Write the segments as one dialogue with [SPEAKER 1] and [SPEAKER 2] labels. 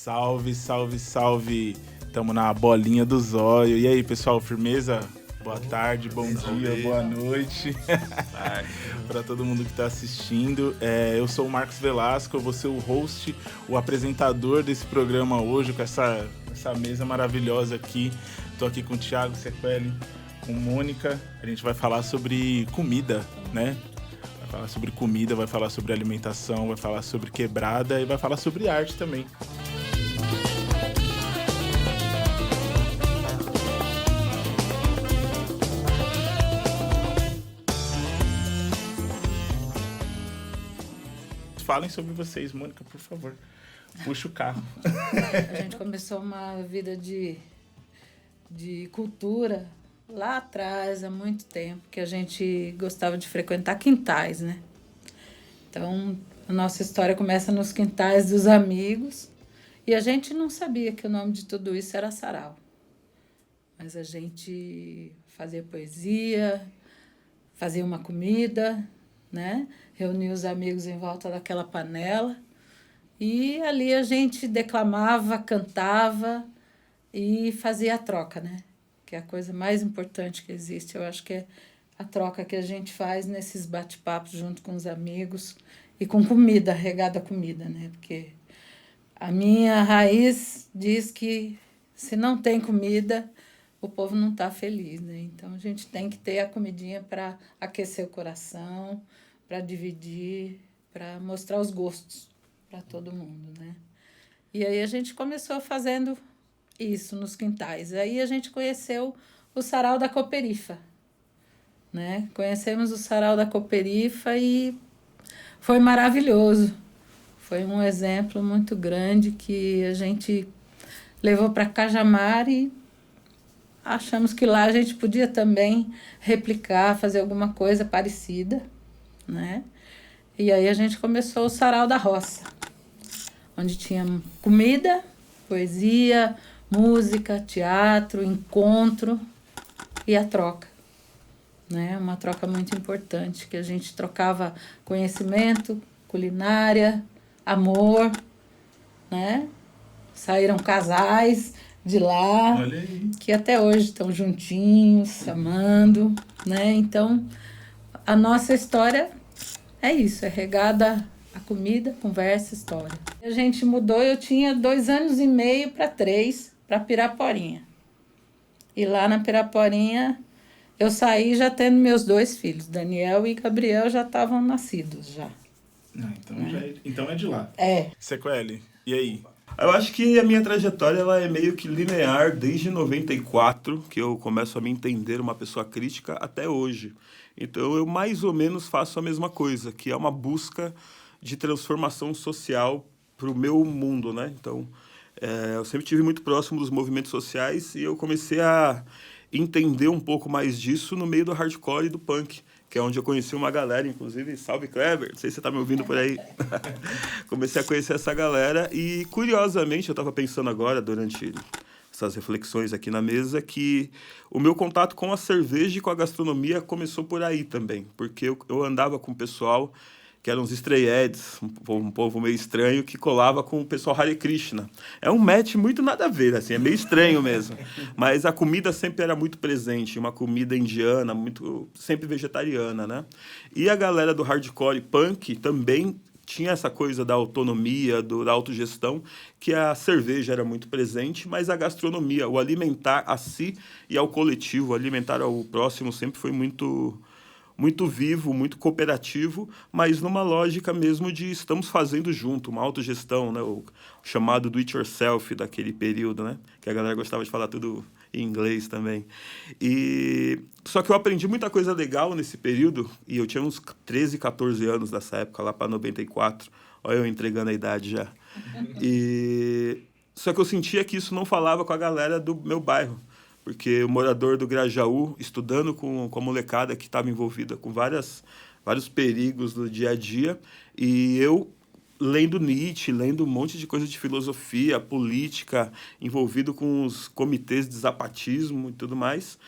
[SPEAKER 1] Salve, salve, salve! Tamo na bolinha do zóio. E aí, pessoal, firmeza? Boa tarde, bom dia, boa noite para todo mundo que está assistindo. Eu sou o Marcos Velasco, eu vou ser o host, o apresentador desse programa hoje, com essa mesa maravilhosa aqui. Estou aqui com o Thiago Sequeli, com Mônica. A gente vai falar sobre comida, né? Vai falar sobre comida, vai falar sobre alimentação, vai falar sobre quebrada e vai falar sobre arte também. Falem sobre vocês, Mônica, por favor. Puxa o carro.
[SPEAKER 2] A gente começou uma vida de cultura lá atrás, há muito tempo, que a gente gostava de frequentar quintais, né? Então, a nossa história começa nos quintais dos amigos e a gente não sabia que o nome de tudo isso era sarau. Mas a gente fazia poesia, fazia uma comida, né? Reunia os amigos em volta daquela panela e ali a gente declamava, cantava e fazia a troca, né? Que é a coisa mais importante que existe. Eu acho que é a troca que a gente faz nesses bate-papos junto com os amigos e com comida, regada a comida, né? Porque a minha raiz diz que se não tem comida, o povo não está feliz, né? Então a gente tem que ter a comidinha para aquecer o coração, para dividir, para mostrar os gostos para todo mundo, né? E aí a gente começou fazendo isso nos quintais. Aí a gente conheceu o Sarau da Cooperifa, né? Conhecemos o Sarau da Cooperifa e foi maravilhoso. Foi um exemplo muito grande que a gente levou para Cajamar e achamos que lá a gente podia também replicar, fazer alguma coisa parecida, né? E aí a gente começou o Sarau da Roça, onde tinha comida, poesia, música, teatro, encontro e a troca, né? Uma troca muito importante, que a gente trocava conhecimento, culinária, amor, né? Saíram casais de lá, que até hoje estão juntinhos, se amando, né? Então, a nossa história é isso, é regada a comida, conversa, história. A gente mudou, eu tinha 2 anos e meio para 3, para Piraporinha. E lá na Piraporinha, eu saí já tendo meus 2 filhos, Daniel e Gabriel já estavam nascidos já.
[SPEAKER 1] Então é de lá.
[SPEAKER 2] É.
[SPEAKER 1] Sequeli, e aí?
[SPEAKER 3] Eu acho que a minha trajetória ela é meio que linear desde 94, que eu começo a me entender uma pessoa crítica, até hoje. Então eu mais ou menos faço a mesma coisa, que é uma busca de transformação social para o meu mundo, né? Então eu sempre estive muito próximo dos movimentos sociais e eu comecei a entender um pouco mais disso no meio do hardcore e do punk, que é onde eu conheci uma galera, inclusive, salve Kleber, não sei se você está me ouvindo por aí. Comecei a conhecer essa galera e, curiosamente, eu estava pensando agora, durante essas reflexões aqui na mesa, que o meu contato com a cerveja e com a gastronomia começou por aí também, porque eu andava com o pessoal que eram os Stray Eds, um povo meio estranho, que colava com o pessoal Hare Krishna. É um match muito nada a ver, assim, é meio estranho mesmo. Mas a comida sempre era muito presente, uma comida indiana, muito sempre vegetariana, né? E a galera do hardcore punk também tinha essa coisa da autonomia, da autogestão, que a cerveja era muito presente, mas a gastronomia, o alimentar a si e ao coletivo, o alimentar ao próximo sempre foi muito vivo, muito cooperativo, mas numa lógica mesmo de estamos fazendo junto, uma autogestão, né? O chamado do it yourself daquele período, né? Que a galera gostava de falar tudo em inglês também. Só que eu aprendi muita coisa legal nesse período, e eu tinha uns 13, 14 anos nessa época, lá para 94. Olha eu entregando a idade já. Só que eu sentia que isso não falava com a galera do meu bairro, porque o morador do Grajaú, estudando com a molecada que estava envolvida com vários perigos do dia a dia, e eu lendo Nietzsche, lendo um monte de coisa de filosofia, política, envolvido com os comitês de zapatismo e tudo mais,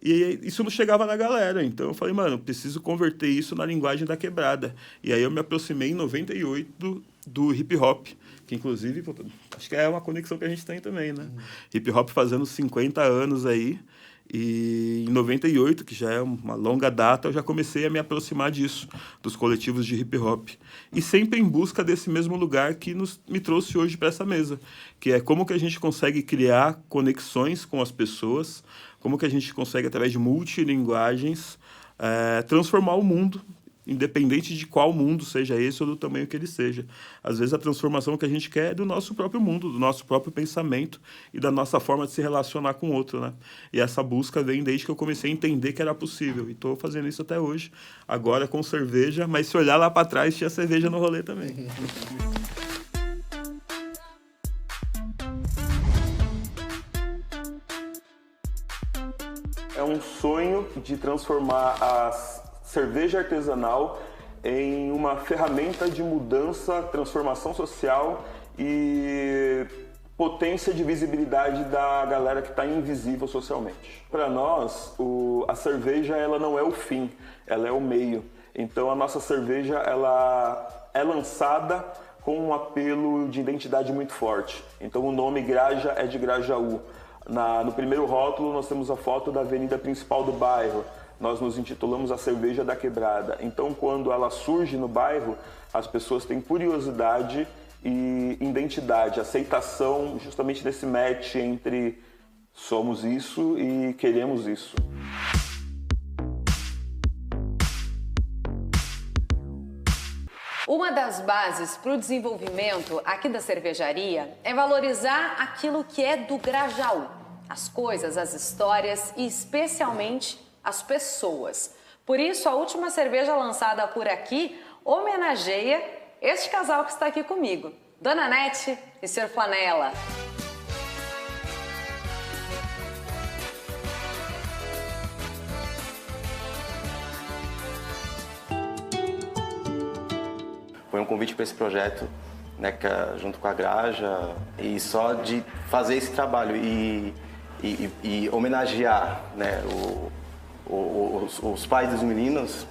[SPEAKER 3] E isso não chegava na galera. Então eu falei, mano, eu preciso converter isso na linguagem da quebrada. E aí eu me aproximei em 98 do hip hop, que inclusive, acho que é uma conexão que a gente tem também, né? Hip hop fazendo 50 anos aí. E em 98, que já é uma longa data, eu já comecei a me aproximar disso, dos coletivos de hip hop. E sempre em busca desse mesmo lugar que me trouxe hoje para essa mesa, que é como que a gente consegue criar conexões com as pessoas, como que a gente consegue, através de multilinguagens, transformar o mundo, independente de qual mundo seja esse ou do tamanho que ele seja. Às vezes a transformação que a gente quer é do nosso próprio mundo, do nosso próprio pensamento e da nossa forma de se relacionar com o outro, né? E essa busca vem desde que eu comecei a entender que era possível. E estou fazendo isso até hoje, agora com cerveja, mas se olhar lá para trás, tinha cerveja no rolê também. É um sonho de transformar a cerveja artesanal em uma ferramenta de mudança, transformação social e potência de visibilidade da galera que está invisível socialmente. Para nós, a cerveja ela não é o fim, ela é o meio. Então a nossa cerveja ela é lançada com um apelo de identidade muito forte. Então o nome Graja é de Grajaú. No primeiro rótulo nós temos a foto da avenida principal do bairro. Nós nos intitulamos a Cerveja da Quebrada. Então, quando ela surge no bairro, as pessoas têm curiosidade e identidade, aceitação justamente desse match entre somos isso e queremos isso.
[SPEAKER 4] Uma das bases para o desenvolvimento aqui da cervejaria é valorizar aquilo que é do Grajaú. As coisas, as histórias e especialmente as pessoas. Por isso, a última cerveja lançada por aqui homenageia este casal que está aqui comigo, Dona Nete e Sr. Flanela.
[SPEAKER 5] Foi um convite para esse projeto, né, junto com a Graja, e só de fazer esse trabalho e homenagear, né, os pais dos meninos,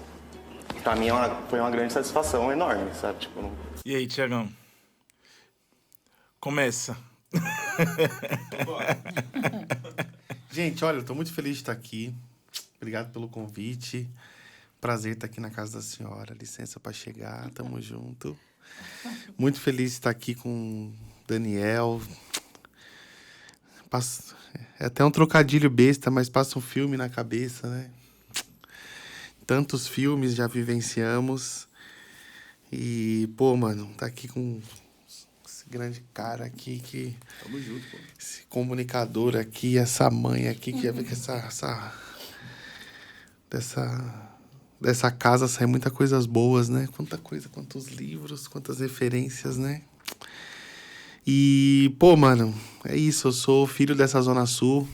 [SPEAKER 5] pra mim foi uma grande satisfação enorme, sabe? Tipo,
[SPEAKER 1] E aí, Tiagão? Começa.
[SPEAKER 6] Gente, olha, eu tô muito feliz de estar aqui. Obrigado pelo convite. Prazer estar aqui na casa da senhora. Licença para chegar, tamo junto. Muito feliz de estar aqui com o Daniel. É até um trocadilho besta, mas passa um filme na cabeça, né? Tantos filmes já vivenciamos. E, pô, mano, tá aqui com esse grande cara aqui que...
[SPEAKER 3] Tamo junto, pô.
[SPEAKER 6] Esse comunicador aqui, essa mãe aqui, que ia ver que dessa casa sai muitas coisas boas, né? Quanta coisa, quantos livros, quantas referências, né? E, pô, mano, é isso. Eu sou filho dessa Zona Sul.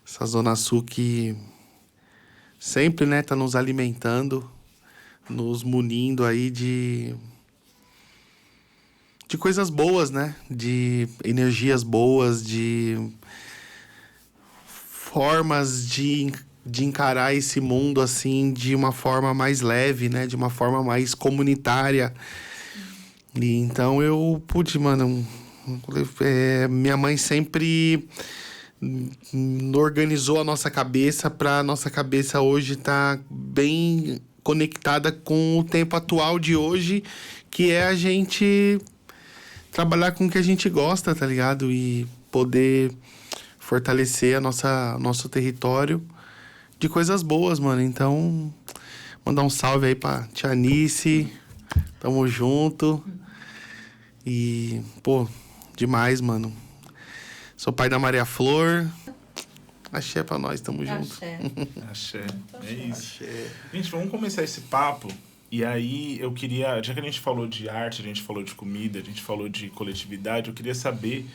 [SPEAKER 6] Essa Zona Sul que sempre, né, tá nos alimentando, nos munindo aí de coisas boas, né? De energias boas, de formas de encarar esse mundo, assim, de uma forma mais leve, né? De uma forma mais comunitária. E então eu pude, mano... minha mãe sempre organizou a nossa cabeça para nossa cabeça hoje estar bem conectada com o tempo atual de hoje, que é a gente trabalhar com o que a gente gosta, tá ligado? E poder fortalecer nosso território de coisas boas, mano. Então, mandar um salve aí pra tia Anice. Tamo junto. E, pô, demais, mano. Sou pai da Maria Flor. Axé pra nós, tamo junto.
[SPEAKER 1] Axé. É isso. Axé. Gente, vamos começar esse papo. E aí eu queria, já que a gente falou de arte, a gente falou de comida, a gente falou de coletividade, eu queria saber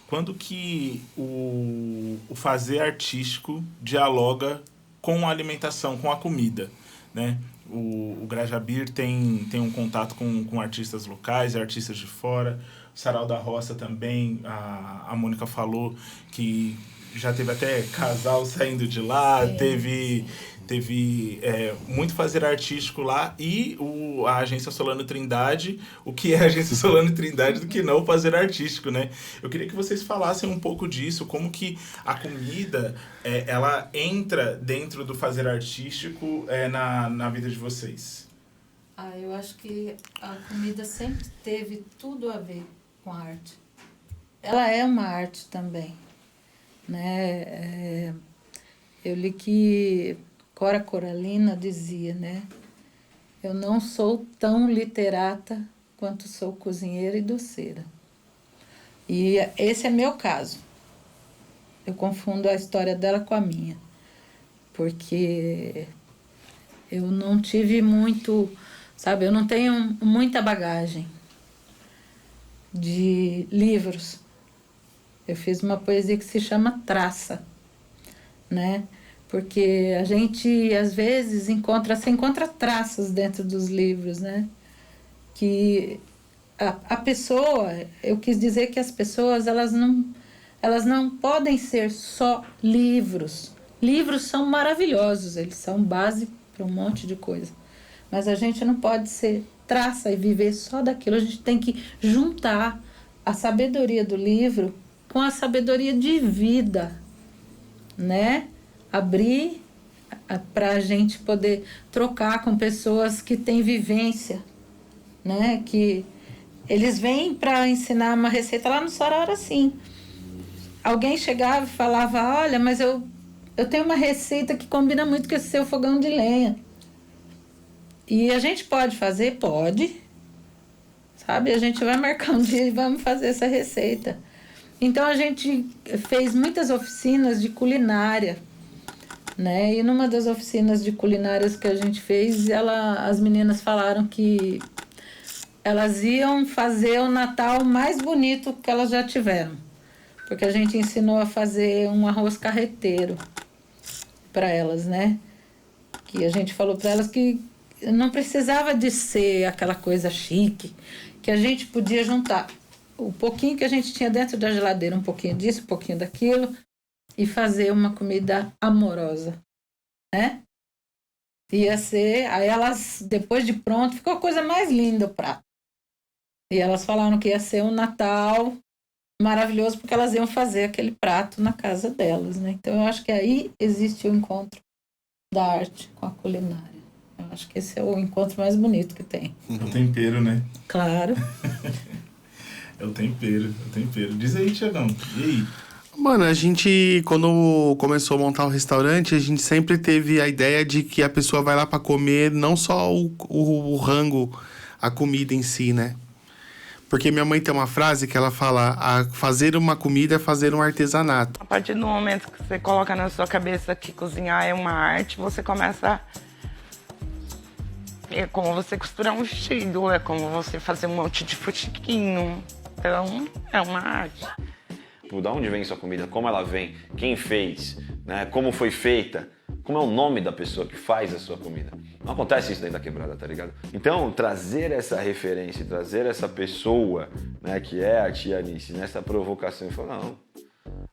[SPEAKER 1] quando que o fazer artístico dialoga com a alimentação, com a comida, né? O Grajabir tem um contato com artistas locais, artistas de fora. O Sarau da Roça também, a Mônica falou que já teve até casal saindo de lá, teve muito fazer artístico lá e a Agência Solano Trindade, o que é a Agência Solano Trindade do que não o fazer artístico, né? Eu queria que vocês falassem um pouco disso, como que a comida, ela entra dentro do fazer artístico na vida de vocês.
[SPEAKER 2] Eu acho que a comida sempre teve tudo a ver com a arte. Ela é uma arte também, né? Eu li que Cora Coralina dizia, né? Eu não sou tão literata quanto sou cozinheira e doceira. E esse é meu caso. Eu confundo a história dela com a minha. Porque eu não tive muito, sabe? Eu não tenho muita bagagem de livros. Eu fiz uma poesia que se chama Traça, né? Porque a gente, às vezes, encontra traças dentro dos livros, né? Que a pessoa, eu quis dizer que as pessoas, elas não podem ser só livros. Livros são maravilhosos, eles são base para um monte de coisa. Mas a gente não pode ser traça e viver só daquilo. A gente tem que juntar a sabedoria do livro com a sabedoria de vida, né? Abrir para a gente poder trocar com pessoas que têm vivência, né? Que eles vêm para ensinar uma receita lá no Sarau, era assim. Alguém chegava e falava, olha, mas eu tenho uma receita que combina muito com esse seu fogão de lenha. E a gente pode fazer? Pode. Sabe? A gente vai marcar um dia e vamos fazer essa receita. Então a gente fez muitas oficinas de culinária, né? E numa das oficinas de culinárias que a gente fez, as meninas falaram que elas iam fazer o Natal mais bonito que elas já tiveram. Porque a gente ensinou a fazer um arroz carreteiro para elas, né? Que a gente falou para elas que não precisava de ser aquela coisa chique, que a gente podia juntar o pouquinho que a gente tinha dentro da geladeira, um pouquinho disso, um pouquinho daquilo, e fazer uma comida amorosa, né? Ia ser... Aí elas, depois de pronto, ficou a coisa mais linda o prato. E elas falaram que ia ser um Natal maravilhoso, porque elas iam fazer aquele prato na casa delas, né? Então, eu acho que aí existe o encontro da arte com a culinária. Eu acho que esse é o encontro mais bonito que tem.
[SPEAKER 1] É o tempero, né?
[SPEAKER 2] Claro.
[SPEAKER 1] É o tempero. Diz aí, Tiagão, e aí?
[SPEAKER 6] Mano, a gente, quando começou a montar o restaurante, a gente sempre teve a ideia de que a pessoa vai lá pra comer não só o rango, a comida em si, né? Porque minha mãe tem uma frase que ela fala, fazer uma comida é fazer um artesanato.
[SPEAKER 7] A partir do momento que você coloca na sua cabeça que cozinhar é uma arte, você começa... É como você costurar um vestido, é como você fazer um monte de fuxiquinho. Então, é uma arte.
[SPEAKER 8] Da onde vem sua comida, como ela vem, quem fez, né? Como foi feita, como é o nome da pessoa que faz a sua comida. Não acontece isso dentro da quebrada, tá ligado? Então, trazer essa referência, trazer essa pessoa, né, que é a tia Anice, nessa provocação, e falar, não,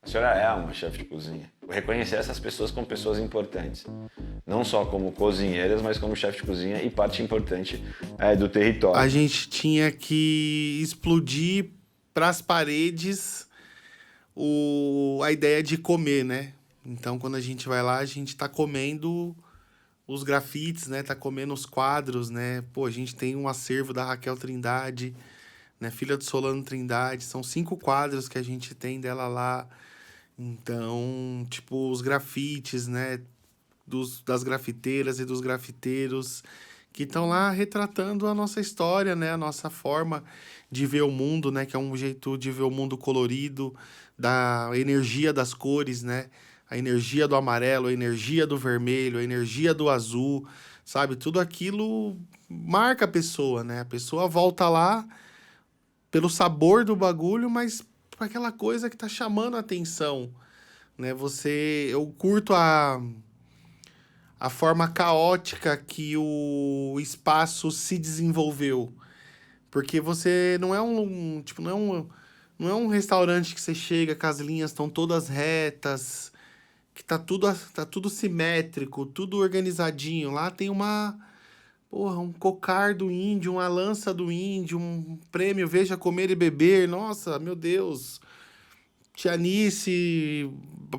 [SPEAKER 8] a senhora é uma chefe de cozinha. Reconhecer essas pessoas como pessoas importantes. Não só como cozinheiras, mas como chefe de cozinha e parte importante do território.
[SPEAKER 6] A gente tinha que explodir pras paredes a ideia de comer, né? Então, quando a gente vai lá, a gente tá comendo os grafites, né? Tá comendo os quadros, né? Pô, a gente tem um acervo da Raquel Trindade, né? Filha do Solano Trindade. São 5 quadros que a gente tem dela lá. Então, tipo, os grafites, né? Das grafiteiras e dos grafiteiros que estão lá retratando a nossa história, né? A nossa forma de ver o mundo, né? Que é um jeito de ver o mundo colorido, da energia das cores, né? A energia do amarelo, a energia do vermelho, a energia do azul, sabe? Tudo aquilo marca a pessoa, né? A pessoa volta lá pelo sabor do bagulho, mas por aquela coisa que tá chamando a atenção, né? Eu curto a forma caótica que o espaço se desenvolveu. Porque você não Não é um restaurante que você chega, que as linhas estão todas retas, que tá tudo simétrico, tudo organizadinho. Lá tem um cocar do índio, uma lança do índio, um prêmio Veja Comer e Beber. Nossa, meu Deus. Tianice,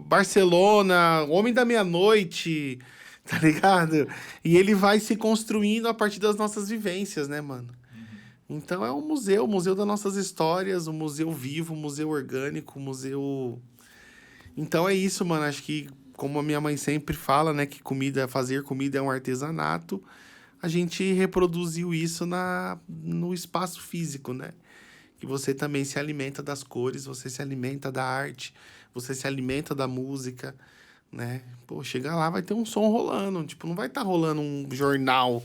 [SPEAKER 6] Barcelona, Homem da Meia-Noite, tá ligado? E ele vai se construindo a partir das nossas vivências, né, mano? Então é um museu das nossas histórias, um museu vivo, um museu orgânico, um museu... Então é isso, mano. Acho que, como a minha mãe sempre fala, né, que fazer comida é um artesanato, a gente reproduziu isso no espaço físico, né? Que você também se alimenta das cores, você se alimenta da arte, você se alimenta da música, né? Pô, chega lá, vai ter um som rolando. Tipo, não vai estar rolando um jornal,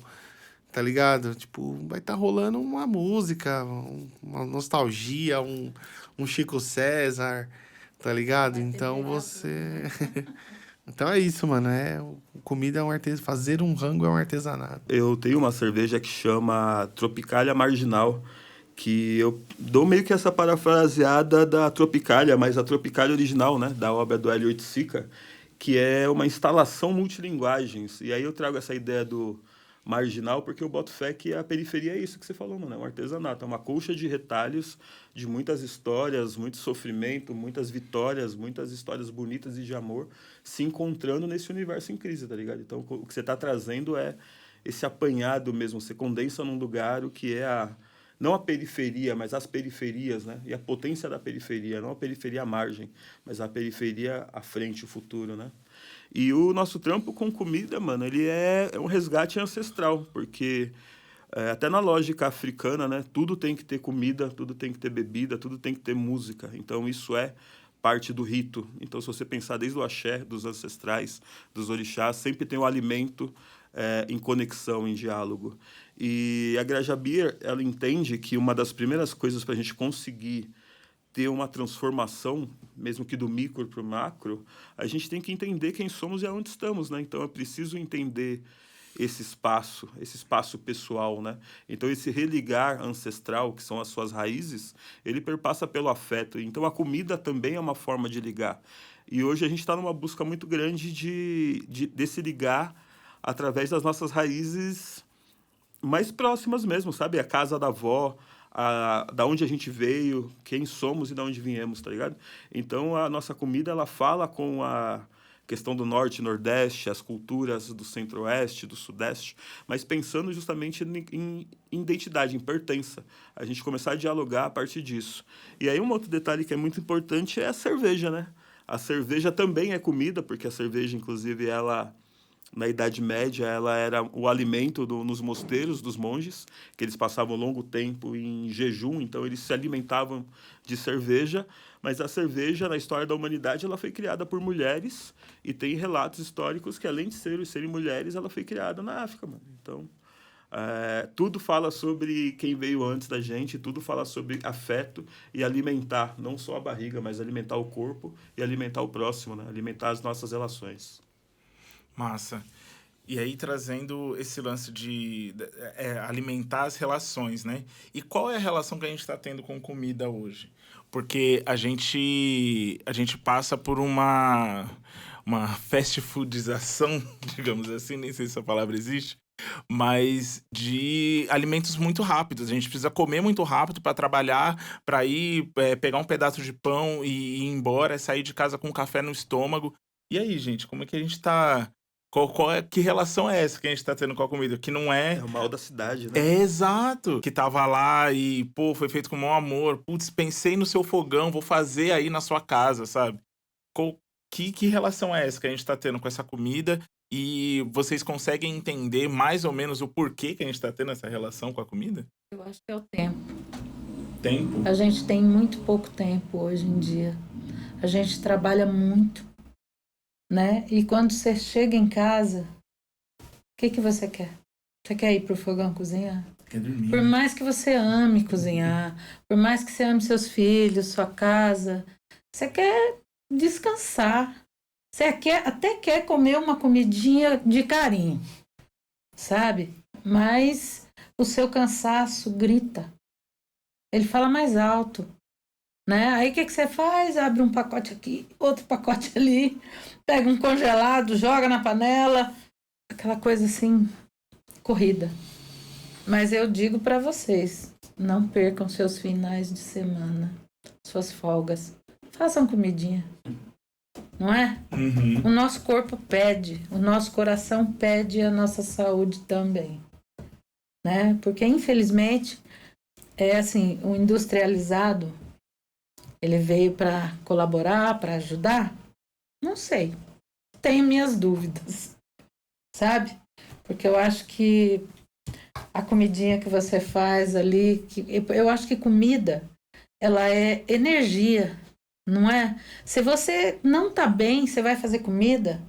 [SPEAKER 6] tá ligado? Tipo, vai estar rolando uma música, uma nostalgia, um Chico César, tá ligado? Então você... Então é isso, mano. Comida é um artesanato. Fazer um rango é um artesanato.
[SPEAKER 3] Eu tenho uma cerveja que chama Tropicália Marginal, que eu dou meio que essa parafraseada da Tropicália, mas a Tropicália original, né, da obra do Hélio Oiticica, que é uma instalação multilinguagens. E aí eu trago essa ideia do marginal, porque eu boto fé que a periferia é isso que você falou, mano, é um artesanato, é uma colcha de retalhos de muitas histórias, muito sofrimento, muitas vitórias, muitas histórias bonitas e de amor se encontrando nesse universo em crise, tá ligado? Então, o que você tá trazendo é esse apanhado mesmo, você condensa num lugar o que é não a periferia, mas as periferias, né? E a potência da periferia, não a periferia à margem, mas a periferia à frente, o futuro, né? E o nosso trampo com comida, mano, ele é um resgate ancestral, porque até na lógica africana, né? Tudo tem que ter comida, tudo tem que ter bebida, tudo tem que ter música. Então, isso é parte do rito. Então, se você pensar desde o axé, dos ancestrais, dos orixás, sempre tem o alimento em conexão, em diálogo. E a Graja Beer, ela entende que uma das primeiras coisas para a gente conseguir ter uma transformação, mesmo que do micro para o macro, a gente tem que entender quem somos e aonde estamos, né? Então, é preciso entender esse espaço pessoal, né? Então, esse religar ancestral, que são as suas raízes, ele perpassa pelo afeto. Então, a comida também é uma forma de ligar. E hoje a gente está numa busca muito grande desse ligar através das nossas raízes mais próximas mesmo, sabe? A casa da avó, da onde a gente veio, quem somos e da onde viemos, tá ligado? Então, a nossa comida, ela fala com a questão do norte e nordeste, as culturas do centro-oeste, do sudeste, mas pensando justamente em identidade, em pertença. A gente começar a dialogar a partir disso. E aí, um outro detalhe que é muito importante é a cerveja, né? A cerveja também é comida, porque a cerveja, inclusive, ela... Na Idade Média, ela era o alimento nos mosteiros dos monges, que eles passavam longo tempo em jejum, então eles se alimentavam de cerveja. Mas a cerveja, na história da humanidade, ela foi criada por mulheres e tem relatos históricos que, além de serem mulheres, ela foi criada na África, mano. Então, tudo fala sobre quem veio antes da gente, tudo fala sobre afeto e alimentar, não só a barriga, mas alimentar o corpo e alimentar o próximo, né? Alimentar as nossas relações.
[SPEAKER 1] Massa. E aí, trazendo esse lance de alimentar as relações, né? E qual é a relação que a gente está tendo com comida hoje? Porque a gente passa por uma fast foodização, digamos assim, nem sei se essa palavra existe, mas de alimentos muito rápidos. A gente precisa comer muito rápido para trabalhar, para ir pegar um pedaço de pão e ir embora, sair de casa com um café no estômago. E aí, gente, como é que a gente tá... que relação é essa que a gente tá tendo com a comida? Que não é...
[SPEAKER 3] É o mal da cidade, né?
[SPEAKER 1] É, exato. Que tava lá e, pô, foi feito com o maior amor. Putz, pensei no seu fogão, vou fazer aí na sua casa, sabe? Que relação é essa que a gente tá tendo com essa comida? E vocês conseguem entender mais ou menos o porquê que a gente tá tendo essa relação com a comida?
[SPEAKER 2] Eu acho que é o tempo.
[SPEAKER 1] Tempo?
[SPEAKER 2] A gente tem muito pouco tempo hoje em dia. A gente trabalha muito, né? E quando você chega em casa, o que você quer? Você quer ir pro fogão cozinhar?
[SPEAKER 1] Quer dormir.
[SPEAKER 2] Por mais que você ame cozinhar, por mais que você ame seus filhos, sua casa, você quer descansar. Você até quer comer uma comidinha de carinho, sabe? Mas o seu cansaço grita. Ele fala mais alto. né? Aí o que você faz? Abre um pacote aqui, outro pacote ali, pega um congelado, joga na panela, aquela coisa assim, corrida. Mas eu digo para vocês, não percam seus finais de semana, suas folgas. Façam comidinha, não é? O nosso corpo pede, o nosso coração pede, a nossa saúde também, né? Porque infelizmente é assim, o industrializado, ele veio para colaborar, para ajudar? Não sei. Tenho minhas dúvidas, sabe? Porque eu acho que a comidinha que você faz ali, eu acho que comida, ela é energia, não é? Se você não tá bem, você vai fazer comida,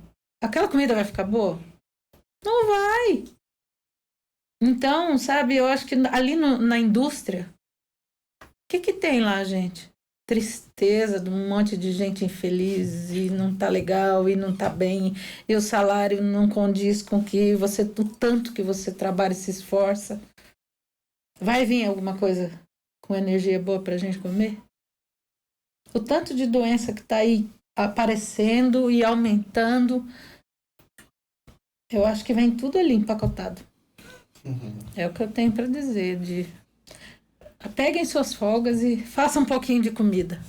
[SPEAKER 2] aquela comida vai ficar boa? Não vai. Então, sabe, eu acho que ali na indústria, o que tem lá, gente? Tristeza de um monte de gente infeliz e não tá legal e não tá bem e o salário não condiz com que você, o tanto que você trabalha e se esforça. Vai vir alguma coisa com energia boa pra gente comer? O tanto de doença que tá aí aparecendo e aumentando, eu acho que vem tudo ali empacotado. É o que eu tenho para dizer, peguem suas folgas e façam um pouquinho de comida.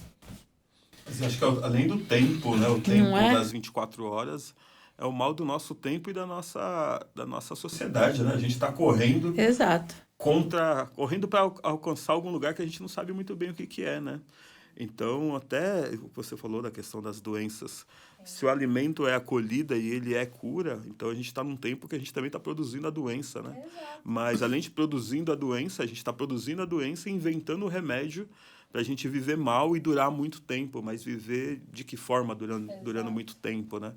[SPEAKER 3] Mas eu acho que além do tempo, né? O tempo das 24 horas é o mal do nosso tempo e da nossa sociedade, né? A gente está correndo.
[SPEAKER 2] Exato.
[SPEAKER 3] Correndo para alcançar algum lugar que a gente não sabe muito bem o que é, né? Então, até você falou da questão das doenças. Se o alimento é acolhida e ele é cura, então a gente está num tempo que a gente também está produzindo a doença, né? Exato. Mas além de produzindo a doença, a gente está produzindo a doença e inventando o remédio para a gente viver mal e durar muito tempo. Mas viver de que forma durando muito tempo, né?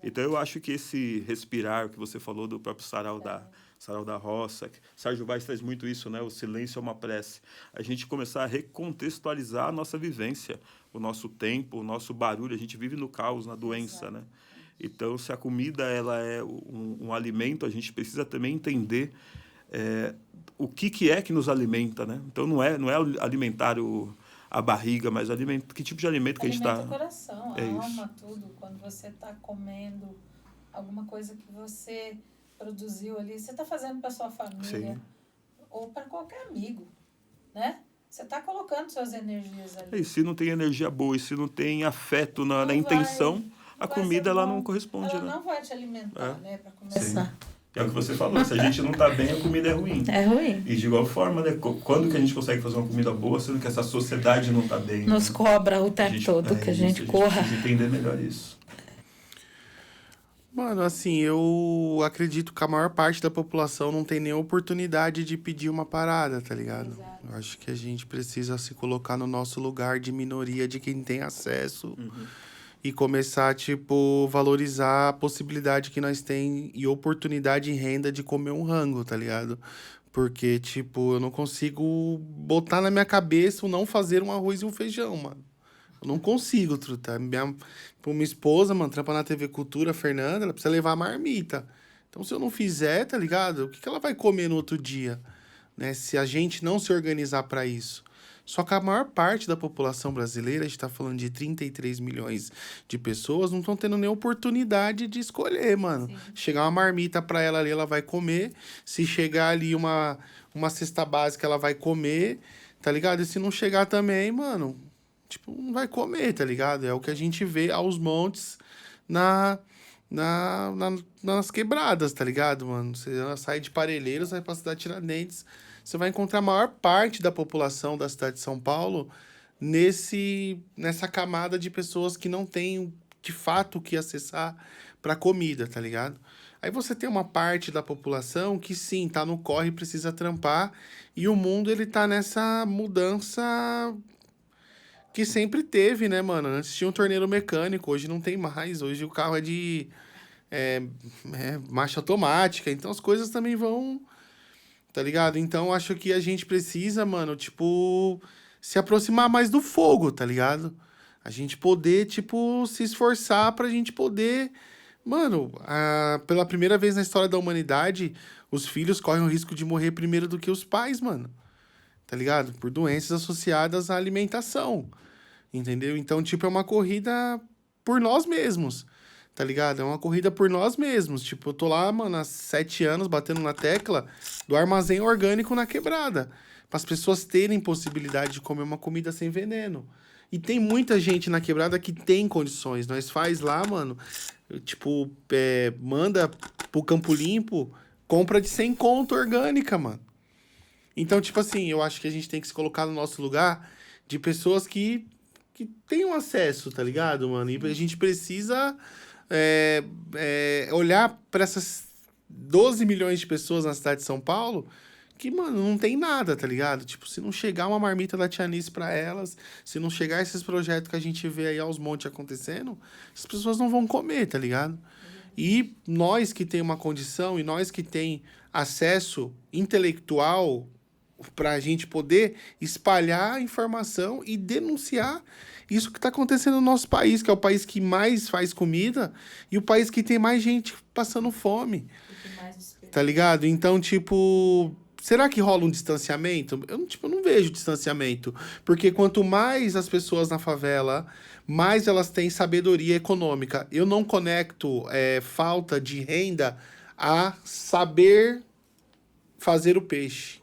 [SPEAKER 3] Então eu acho que esse respirar que você falou do próprio Sarau da Roça, Sérgio Vaz traz muito isso, né? O silêncio é uma prece. A gente começar a recontextualizar a nossa vivência, o nosso tempo, o nosso barulho. A gente vive no caos, na doença, né? Então, se a comida ela é um alimento, a gente precisa também entender o que é que nos alimenta, né? Então, não é alimentar a barriga, mas que tipo de alimento que a gente está...
[SPEAKER 2] Alimenta o coração, a alma, tudo. Quando você está comendo alguma coisa que você produziu ali, você está fazendo para sua família. Sim. Ou para qualquer amigo, né? Você está colocando suas energias ali.
[SPEAKER 3] E se não tem energia boa, e se não tem afeto na intenção, a comida ela não corresponde,
[SPEAKER 2] ela
[SPEAKER 3] né?
[SPEAKER 2] não vai te alimentar, né? Para começar. Sim.
[SPEAKER 3] É o que você falou, se a gente não está bem, a comida é ruim.
[SPEAKER 2] É ruim.
[SPEAKER 3] E de igual forma, né? Quando que a gente consegue fazer uma comida boa, sendo que essa sociedade não está bem?
[SPEAKER 2] Nos cobra o tempo todo que a gente corra.
[SPEAKER 3] A gente precisa entender melhor isso.
[SPEAKER 6] Mano, assim, eu acredito que a maior parte da população não tem nem oportunidade de pedir uma parada, tá ligado? Exato. Eu acho que a gente precisa se colocar no nosso lugar de minoria, de quem tem acesso, e começar, tipo, valorizar a possibilidade que nós tem e oportunidade e renda de comer um rango, tá ligado? Porque, tipo, eu não consigo botar na minha cabeça o não fazer um arroz e um feijão, mano. Eu não consigo, truta. Minha esposa, mano, trampa na TV Cultura, a Fernanda, ela precisa levar a marmita. Então, se eu não fizer, tá ligado? O que ela vai comer no outro dia? Né? Se a gente não se organizar para isso. Só que a maior parte da população brasileira, a gente tá falando de 33 milhões de pessoas, não estão tendo nem oportunidade de escolher, mano. Sim. Chegar uma marmita pra ela ali, ela vai comer. Se chegar ali uma cesta básica, ela vai comer, tá ligado? E se não chegar também, mano... Tipo, não vai comer, tá ligado? É o que a gente vê aos montes nas quebradas, tá ligado, mano? Você sai de Parelheiros, vai pra cidade de Tiradentes, você vai encontrar a maior parte da população da cidade de São Paulo nessa camada de pessoas que não têm, de fato, o que acessar pra comida, tá ligado? Aí você tem uma parte da população que, sim, tá no corre, precisa trampar, e o mundo, ele tá nessa mudança... que sempre teve, né, mano? Antes tinha um torneiro mecânico, hoje não tem mais. Hoje o carro é de marcha automática. Então as coisas também vão, tá ligado? Então acho que a gente precisa, mano, tipo, se aproximar mais do fogo, tá ligado? A gente poder, tipo, se esforçar pra gente poder... Mano, pela primeira vez na história da humanidade, os filhos correm o risco de morrer primeiro do que os pais, mano. Tá ligado? Por doenças associadas à alimentação. Entendeu? Então, tipo, é uma corrida por nós mesmos, tá ligado? É uma corrida por nós mesmos. Tipo, eu tô lá, mano, há 7 anos batendo na tecla do armazém orgânico na quebrada. Para as pessoas terem possibilidade de comer uma comida sem veneno. E tem muita gente na quebrada que tem condições. Nós faz lá, mano, tipo, manda pro Campo Limpo, compra de 100 conto orgânica, mano. Então, tipo assim, eu acho que a gente tem que se colocar no nosso lugar de pessoas que tenham acesso, tá ligado, mano? E a gente precisa olhar para essas 12 milhões de pessoas na cidade de São Paulo que, mano, não tem nada, tá ligado? Tipo, se não chegar uma marmita da Tianice pra elas, se não chegar esses projetos que a gente vê aí aos montes acontecendo, as pessoas não vão comer, tá ligado? E nós que tem uma condição e nós que tem acesso intelectual pra gente poder espalhar a informação e denunciar isso que tá acontecendo no nosso país, que é o país que mais faz comida e o país que tem mais gente passando fome. Tá ligado? Então, tipo, será que rola um distanciamento? Eu não vejo distanciamento. Porque quanto mais as pessoas na favela, mais elas têm sabedoria econômica. Eu não conecto falta de renda a saber fazer o peixe.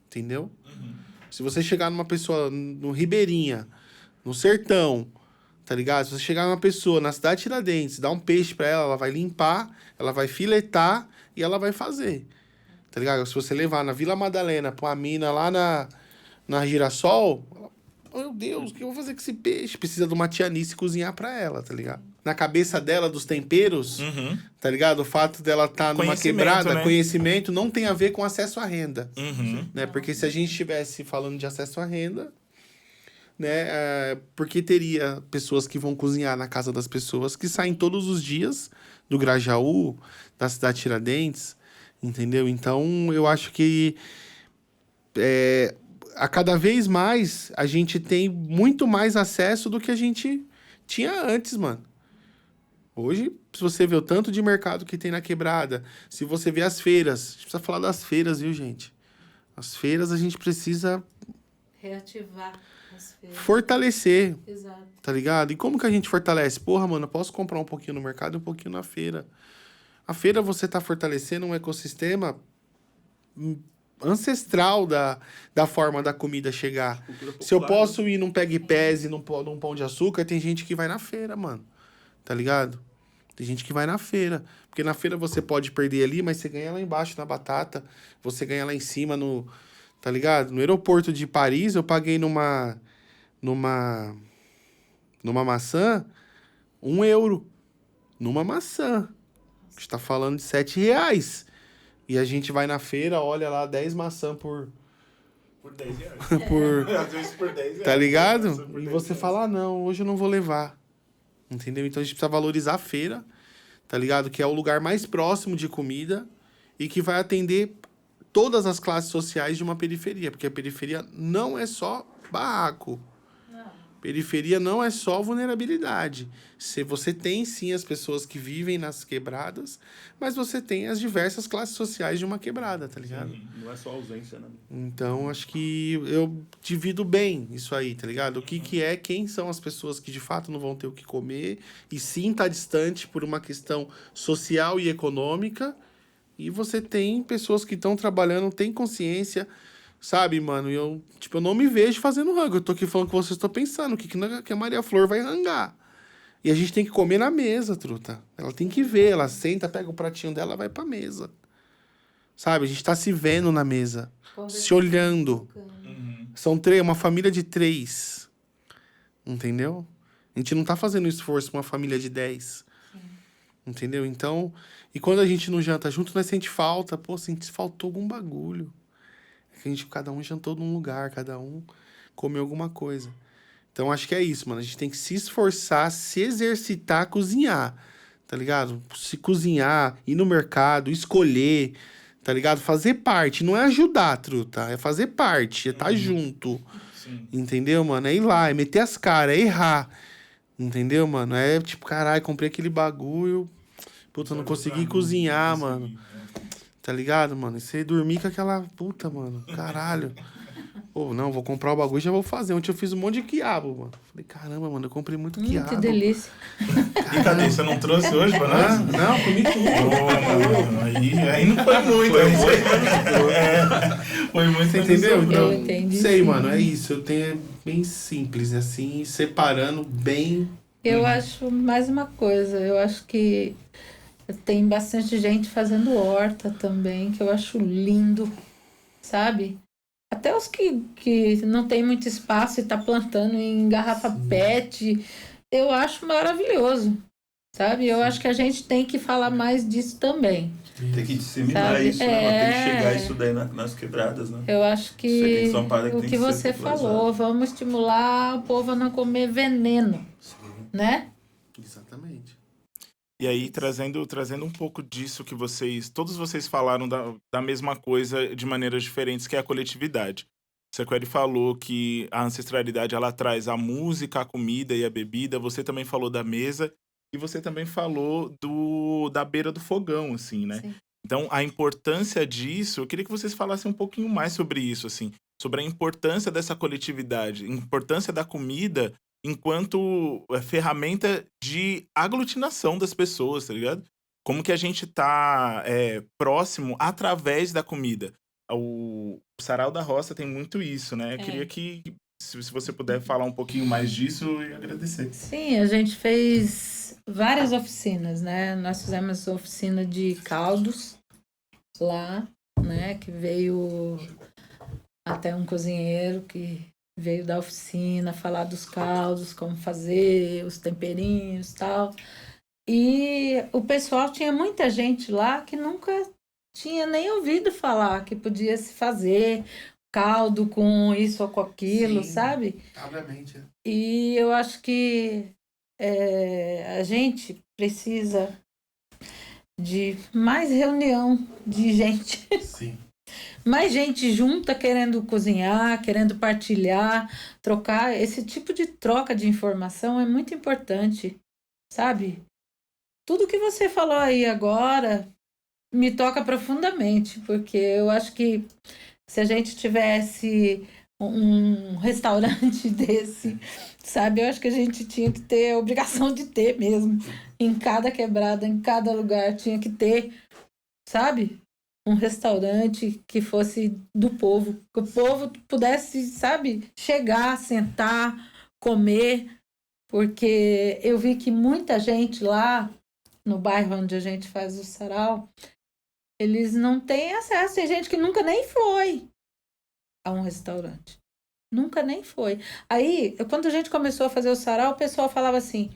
[SPEAKER 6] Entendeu? Se você chegar numa pessoa no Ribeirinha, no sertão, tá ligado? Se você chegar numa pessoa na cidade de Tiradentes, dar um peixe pra ela, ela vai limpar, ela vai filetar e ela vai fazer. Tá ligado? Se você levar na Vila Madalena pra uma mina lá na Girassol, meu Deus, o que eu vou fazer com esse peixe? Precisa de uma Tianice cozinhar pra ela, tá ligado? Na cabeça dela, dos temperos, tá ligado? O fato dela estar numa quebrada, né? Conhecimento, não tem a ver com acesso à renda. Né? Porque se a gente estivesse falando de acesso à renda, né? Porque teria pessoas que vão cozinhar na casa das pessoas que saem todos os dias do Grajaú, da cidade de Tiradentes, entendeu? Então, eu acho que a cada vez mais a gente tem muito mais acesso do que a gente tinha antes, mano. Hoje, se você vê o tanto de mercado que tem na quebrada, se você vê as feiras, a gente precisa falar das feiras, viu, gente? As feiras a gente precisa
[SPEAKER 2] reativar as feiras.
[SPEAKER 6] Fortalecer.
[SPEAKER 2] Exato.
[SPEAKER 6] Tá ligado? E como que a gente fortalece? Porra, mano, eu posso comprar um pouquinho no mercado e um pouquinho na feira. A feira você tá fortalecendo um ecossistema ancestral da forma da comida chegar. Se eu posso ir num Pegue Pés e num Pão de Açúcar, tem gente que vai na feira, mano. Tá ligado? Tem gente que vai na feira. Porque na feira você pode perder ali, mas você ganha lá embaixo na batata. Você ganha lá em cima no... Tá ligado? No aeroporto de Paris, eu paguei numa maçã, €1. Numa maçã. A gente tá falando de R$7. E a gente vai na feira, olha lá, 10 maçãs por
[SPEAKER 1] R$10. Às vezes por R$10.
[SPEAKER 6] Tá ligado? E você fala, não, hoje eu não vou levar. Entendeu? Então a gente precisa valorizar a feira, tá ligado? Que é o lugar mais próximo de comida e que vai atender todas as classes sociais de uma periferia. Porque a periferia não é só barraco. Periferia não é só vulnerabilidade. Você tem, sim, as pessoas que vivem nas quebradas, mas você tem as diversas classes sociais de uma quebrada, tá ligado?
[SPEAKER 3] Sim, não é só ausência, né?
[SPEAKER 6] Então, acho que eu divido bem isso aí, tá ligado? O que quem são as pessoas que, de fato, não vão ter o que comer e, sim, tá distante por uma questão social e econômica. E você tem pessoas que estão trabalhando, têm consciência... Sabe, mano, eu não me vejo fazendo rango. Eu tô aqui falando com vocês, tô pensando que a Maria Flor vai rangar. E a gente tem que comer na mesa, truta. Ela tem que ver, ela senta, pega o pratinho dela, vai pra mesa. Sabe, a gente tá se vendo na mesa, se olhando. São uma família de 3. Entendeu? A gente não tá fazendo esforço pra uma família de 10. Entendeu? Então, e quando a gente não janta junto, nós sente falta. Pô, sente faltou algum bagulho. Cada um jantou num lugar, cada um comeu alguma coisa. Então, acho que é isso, mano. A gente tem que se esforçar, se exercitar, cozinhar, tá ligado? Se cozinhar, ir no mercado, escolher, tá ligado? Fazer parte. Não é ajudar, truta. É fazer parte, é estar junto. Sim. Entendeu, mano? É ir lá, é meter as caras, é errar. Entendeu, mano? É tipo, caralho, comprei aquele bagulho. Puta, não consegui cozinhar, mano. Tá ligado, mano? E você dormir com aquela puta, mano. Caralho. Pô, não, vou comprar o bagulho e já vou fazer. Ontem eu fiz um monte de quiabo, mano. Falei, caramba, mano, eu comprei muito quiabo.
[SPEAKER 2] Que delícia.
[SPEAKER 1] E cadê? Você não trouxe hoje pra nós?
[SPEAKER 6] Não, comi tudo.
[SPEAKER 1] Aí não foi muito. Foi muito,
[SPEAKER 6] você entendeu? Então,
[SPEAKER 2] Eu entendi,
[SPEAKER 6] sei,
[SPEAKER 2] sim.
[SPEAKER 6] mano, é isso. Eu tenho bem simples, assim, separando bem.
[SPEAKER 2] Eu acho mais uma coisa, eu acho que tem bastante gente fazendo horta também, que eu acho lindo, sabe? Até os que não tem muito espaço e tá plantando em garrafa PET, eu acho maravilhoso, sabe? Eu acho que a gente tem que falar mais disso também.
[SPEAKER 3] Tem que disseminar
[SPEAKER 2] Sabe?
[SPEAKER 3] isso, né? Mas tem que chegar isso daí nas quebradas, né?
[SPEAKER 2] Eu acho
[SPEAKER 3] Isso aqui
[SPEAKER 2] que
[SPEAKER 3] em São Paulo é que
[SPEAKER 2] o
[SPEAKER 3] tem
[SPEAKER 2] que
[SPEAKER 3] que ser
[SPEAKER 2] você
[SPEAKER 3] popularizado.
[SPEAKER 2] falou, vamos estimular o povo a não comer veneno, né?
[SPEAKER 6] Exatamente.
[SPEAKER 1] E aí, trazendo um pouco disso que todos vocês falaram da mesma coisa de maneiras diferentes, que é a coletividade. O Sequeri falou que a ancestralidade, ela traz a música, a comida e a bebida. Você também falou da mesa e você também falou da beira do fogão, assim, né?
[SPEAKER 2] Sim.
[SPEAKER 1] Então, a importância disso, eu queria que vocês falassem um pouquinho mais sobre isso, assim, sobre a importância dessa coletividade, a importância da comida enquanto ferramenta de aglutinação das pessoas, tá ligado? Como que a gente tá próximo através da comida. O Sarau da Roça tem muito isso, né? Eu queria que, se você puder falar um pouquinho mais disso, eu ia agradecer.
[SPEAKER 2] Sim, a gente fez várias oficinas, né? Nós fizemos oficina de caldos lá, né? Que veio até um cozinheiro que veio da oficina falar dos caldos, como fazer, os temperinhos e tal. E o pessoal, tinha muita gente lá que nunca tinha nem ouvido falar que podia se fazer caldo com isso ou com aquilo,
[SPEAKER 6] Sim.
[SPEAKER 2] sabe?
[SPEAKER 6] Obviamente.
[SPEAKER 2] E eu acho que a gente precisa de mais reunião de gente.
[SPEAKER 6] Sim.
[SPEAKER 2] Mais gente junta querendo cozinhar, querendo partilhar, trocar. Esse tipo de troca de informação é muito importante, sabe? Tudo que você falou aí agora me toca profundamente, porque eu acho que se a gente tivesse um restaurante desse, sabe? Eu acho que a gente tinha que ter a obrigação de ter mesmo. Em cada quebrada, em cada lugar, tinha que ter, sabe? Um restaurante que fosse do povo, que o povo pudesse, sabe, chegar, sentar, comer, porque eu vi que muita gente lá no bairro onde a gente faz o sarau, eles não têm acesso. Tem gente que nunca nem foi a um restaurante. Nunca nem foi. Aí, quando a gente começou a fazer o sarau, o pessoal falava assim,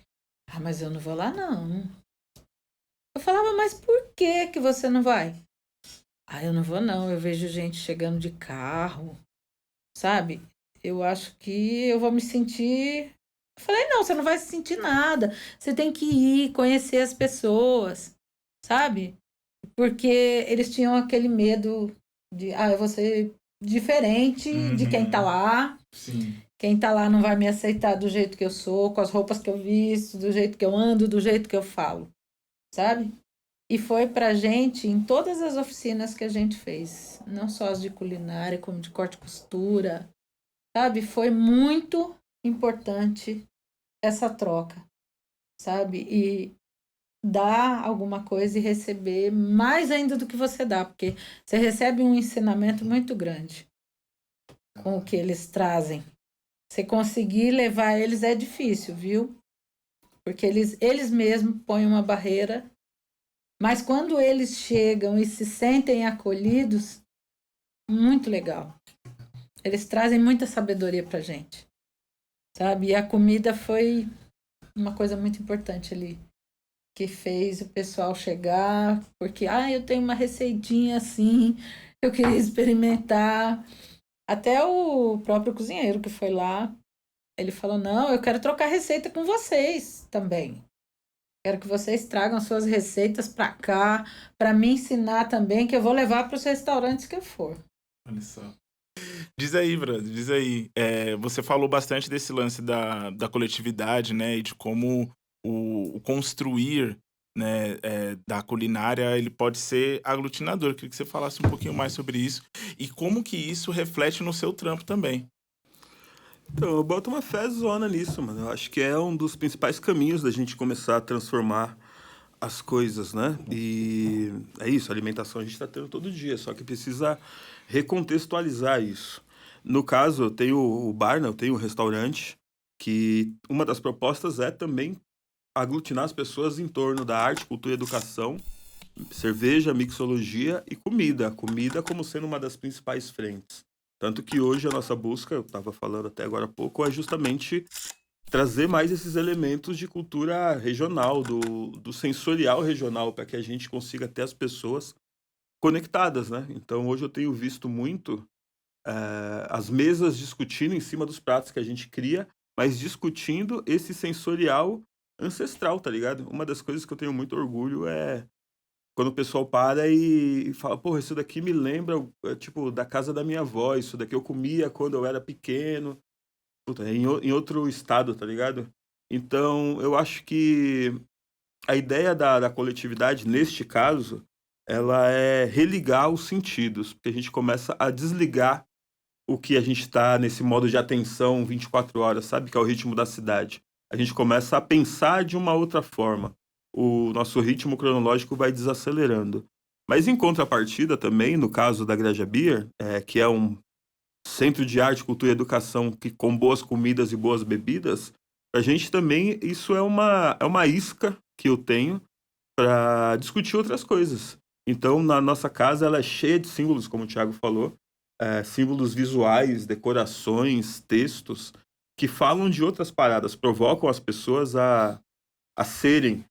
[SPEAKER 2] mas eu não vou lá não. Eu falava, mas por que você não vai? Eu não vou não, eu vejo gente chegando de carro, sabe? Eu acho que eu vou me sentir... Eu falei, não, você não vai se sentir nada. Você tem que ir, conhecer as pessoas, sabe? Porque eles tinham aquele medo de, eu vou ser diferente de quem tá lá.
[SPEAKER 1] Sim.
[SPEAKER 2] Quem tá lá não vai me aceitar do jeito que eu sou, com as roupas que eu visto, do jeito que eu ando, do jeito que eu falo, sabe? E foi pra gente em todas as oficinas que a gente fez, não só as de culinária, como de corte e costura, sabe? Foi muito importante essa troca, sabe? E dar alguma coisa e receber mais ainda do que você dá, porque você recebe um ensinamento muito grande com o que eles trazem. Você conseguir levar eles é difícil, viu? Porque eles mesmos põem uma barreira. Mas quando eles chegam e se sentem acolhidos, muito legal. Eles trazem muita sabedoria pra gente, sabe? E a comida foi uma coisa muito importante ali, que fez o pessoal chegar, porque, eu tenho uma receitinha assim, eu queria experimentar. Até o próprio cozinheiro que foi lá, ele falou, não, eu quero trocar receita com vocês também. Quero que vocês tragam suas receitas para cá, para me ensinar também, que eu vou levar para os restaurantes que eu for.
[SPEAKER 1] Olha só. Diz aí, brother, diz aí. Você falou bastante desse lance da coletividade, né? E de como o construir né, da culinária, ele pode ser aglutinador. Eu queria que você falasse um pouquinho mais sobre isso e como que isso reflete no seu trampo também.
[SPEAKER 3] Então, eu boto uma fezona nisso, mano. Eu acho que é um dos principais caminhos da gente começar a transformar as coisas, né? E é isso, alimentação a gente tá tendo todo dia, só que precisa recontextualizar isso. No caso, eu tenho o bar, né? Eu tenho o restaurante, que uma das propostas é também aglutinar as pessoas em torno da arte, cultura e educação, cerveja, mixologia e comida. Comida como sendo uma das principais frentes. Tanto que hoje a nossa busca, eu estava falando até agora há pouco, é justamente trazer mais esses elementos de cultura regional, do sensorial regional, para que a gente consiga ter as pessoas conectadas, né? Então hoje eu tenho visto muito as mesas discutindo em cima dos pratos que a gente cria, mas discutindo esse sensorial ancestral, tá ligado? Uma das coisas que eu tenho muito orgulho é quando o pessoal para e fala, pô, isso daqui me lembra, tipo, da casa da minha avó, isso daqui eu comia quando eu era pequeno, puta, em outro estado, tá ligado? Então, eu acho que a ideia da coletividade, neste caso, ela é religar os sentidos, porque a gente começa a desligar o que a gente está nesse modo de atenção 24 horas, sabe? Que é o ritmo da cidade. A gente começa a pensar de uma outra forma. O nosso ritmo cronológico vai desacelerando. Mas em contrapartida também, no caso da Graja Beer, que é um centro de arte, cultura e educação que com boas comidas e boas bebidas, a gente também, isso é uma isca que eu tenho para discutir outras coisas. Então, na nossa casa, ela é cheia de símbolos, como o Thiago falou, símbolos visuais, decorações, textos, que falam de outras paradas, provocam as pessoas a serem,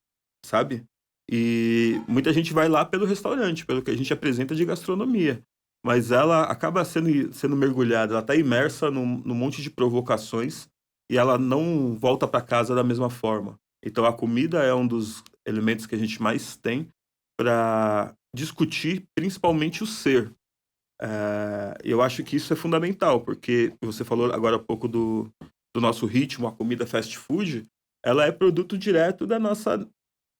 [SPEAKER 3] sabe? E muita gente vai lá pelo restaurante, pelo que a gente apresenta de gastronomia. Mas ela acaba sendo mergulhada, ela está imersa num monte de provocações e ela não volta para casa da mesma forma. Então a comida é um dos elementos que a gente mais tem para discutir principalmente o ser. Eu acho que isso é fundamental, porque você falou agora há pouco do nosso ritmo, a comida fast food, ela é produto direto da nossa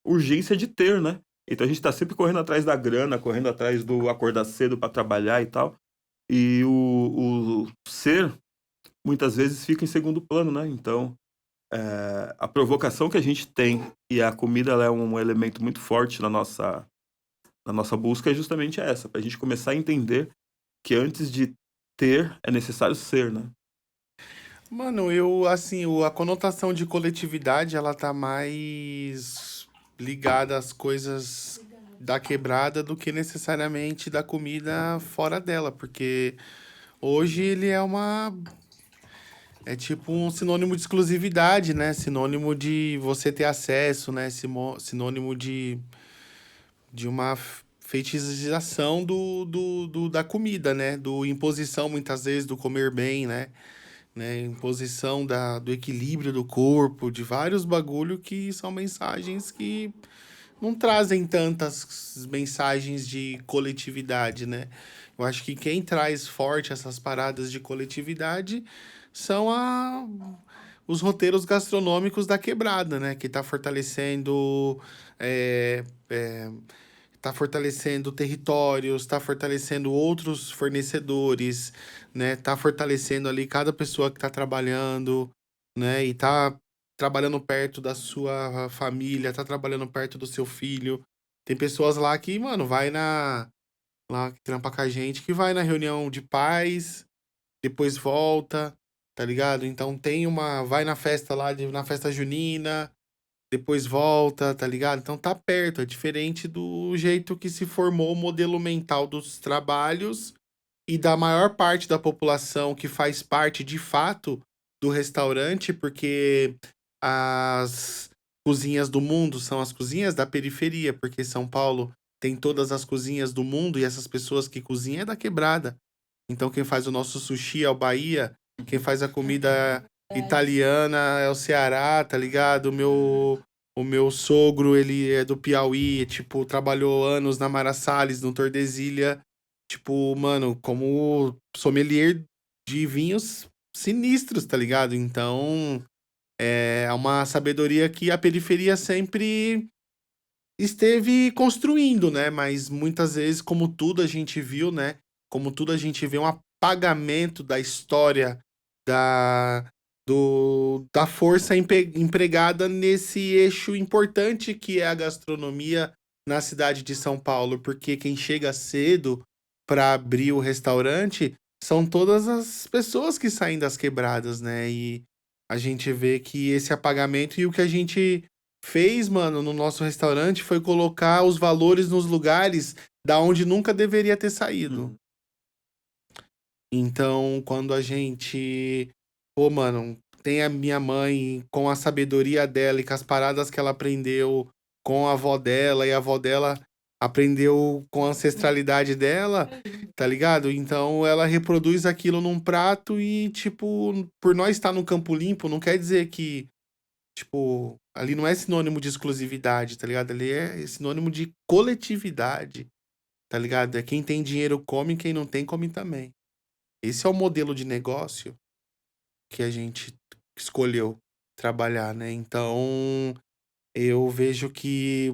[SPEAKER 3] urgência de ter, né? Então a gente tá sempre correndo atrás da grana, correndo atrás do acordar cedo para trabalhar e tal. E o ser, muitas vezes, fica em segundo plano, né? Então, a provocação que a gente tem e a comida ela é um elemento muito forte na nossa busca é justamente essa, pra gente começar a entender que antes de ter, é necessário ser, né?
[SPEAKER 6] Mano, a conotação de coletividade, ela tá mais ligada às coisas da quebrada do que necessariamente da comida fora dela, porque hoje ele é tipo um sinônimo de exclusividade, né? Sinônimo de você ter acesso, né? Sinônimo de uma feitiçação da comida, né? Do imposição, muitas vezes, do comer bem, né? Imposição do equilíbrio do corpo, de vários bagulho que são mensagens que não trazem tantas mensagens de coletividade, né? Eu acho que quem traz forte essas paradas de coletividade são os roteiros gastronômicos da quebrada, né? Que tá fortalecendo... tá fortalecendo territórios, tá fortalecendo outros fornecedores, né? Tá fortalecendo ali cada pessoa que tá trabalhando, né? E tá trabalhando perto da sua família, tá trabalhando perto do seu filho. Tem pessoas lá que, mano, lá que trampa com a gente, que vai na reunião de pais, depois volta, tá ligado? Então vai na festa lá, na festa junina, depois volta, tá ligado? Então tá perto, é diferente do jeito que se formou o modelo mental dos trabalhos e da maior parte da população que faz parte de fato do restaurante, porque as cozinhas do mundo são as cozinhas da periferia, porque São Paulo tem todas as cozinhas do mundo e essas pessoas que cozinham é da quebrada. Então quem faz o nosso sushi é o Bahia, quem faz a comida italiana é o Ceará, tá ligado? O meu sogro, ele é do Piauí, tipo, trabalhou anos na Mara Salles, no Tordesilha, tipo, mano, como sommelier de vinhos sinistros, tá ligado? Então, é uma sabedoria que a periferia sempre esteve construindo, né? Mas muitas vezes, como tudo a gente viu, né? Como tudo a gente vê um apagamento da história da, da força empregada nesse eixo importante que é a gastronomia na cidade de São Paulo, porque quem chega cedo para abrir o restaurante são todas as pessoas que saem das quebradas, né? E a gente vê que esse apagamento e o que a gente fez, mano, no nosso restaurante foi colocar os valores nos lugares da onde nunca deveria ter saído. Então, quando a gente, pô, mano, tem a minha mãe com a sabedoria dela e com as paradas que ela aprendeu com a avó dela, e a avó dela aprendeu com a ancestralidade dela, tá ligado? Então ela reproduz aquilo num prato e, tipo, por nós estar no Campo Limpo, não quer dizer que, tipo, ali não é sinônimo de exclusividade, tá ligado? Ali é sinônimo de coletividade, tá ligado? É quem tem dinheiro come, quem não tem come também. Esse é o modelo de negócio que a gente escolheu trabalhar, né? Então, eu vejo que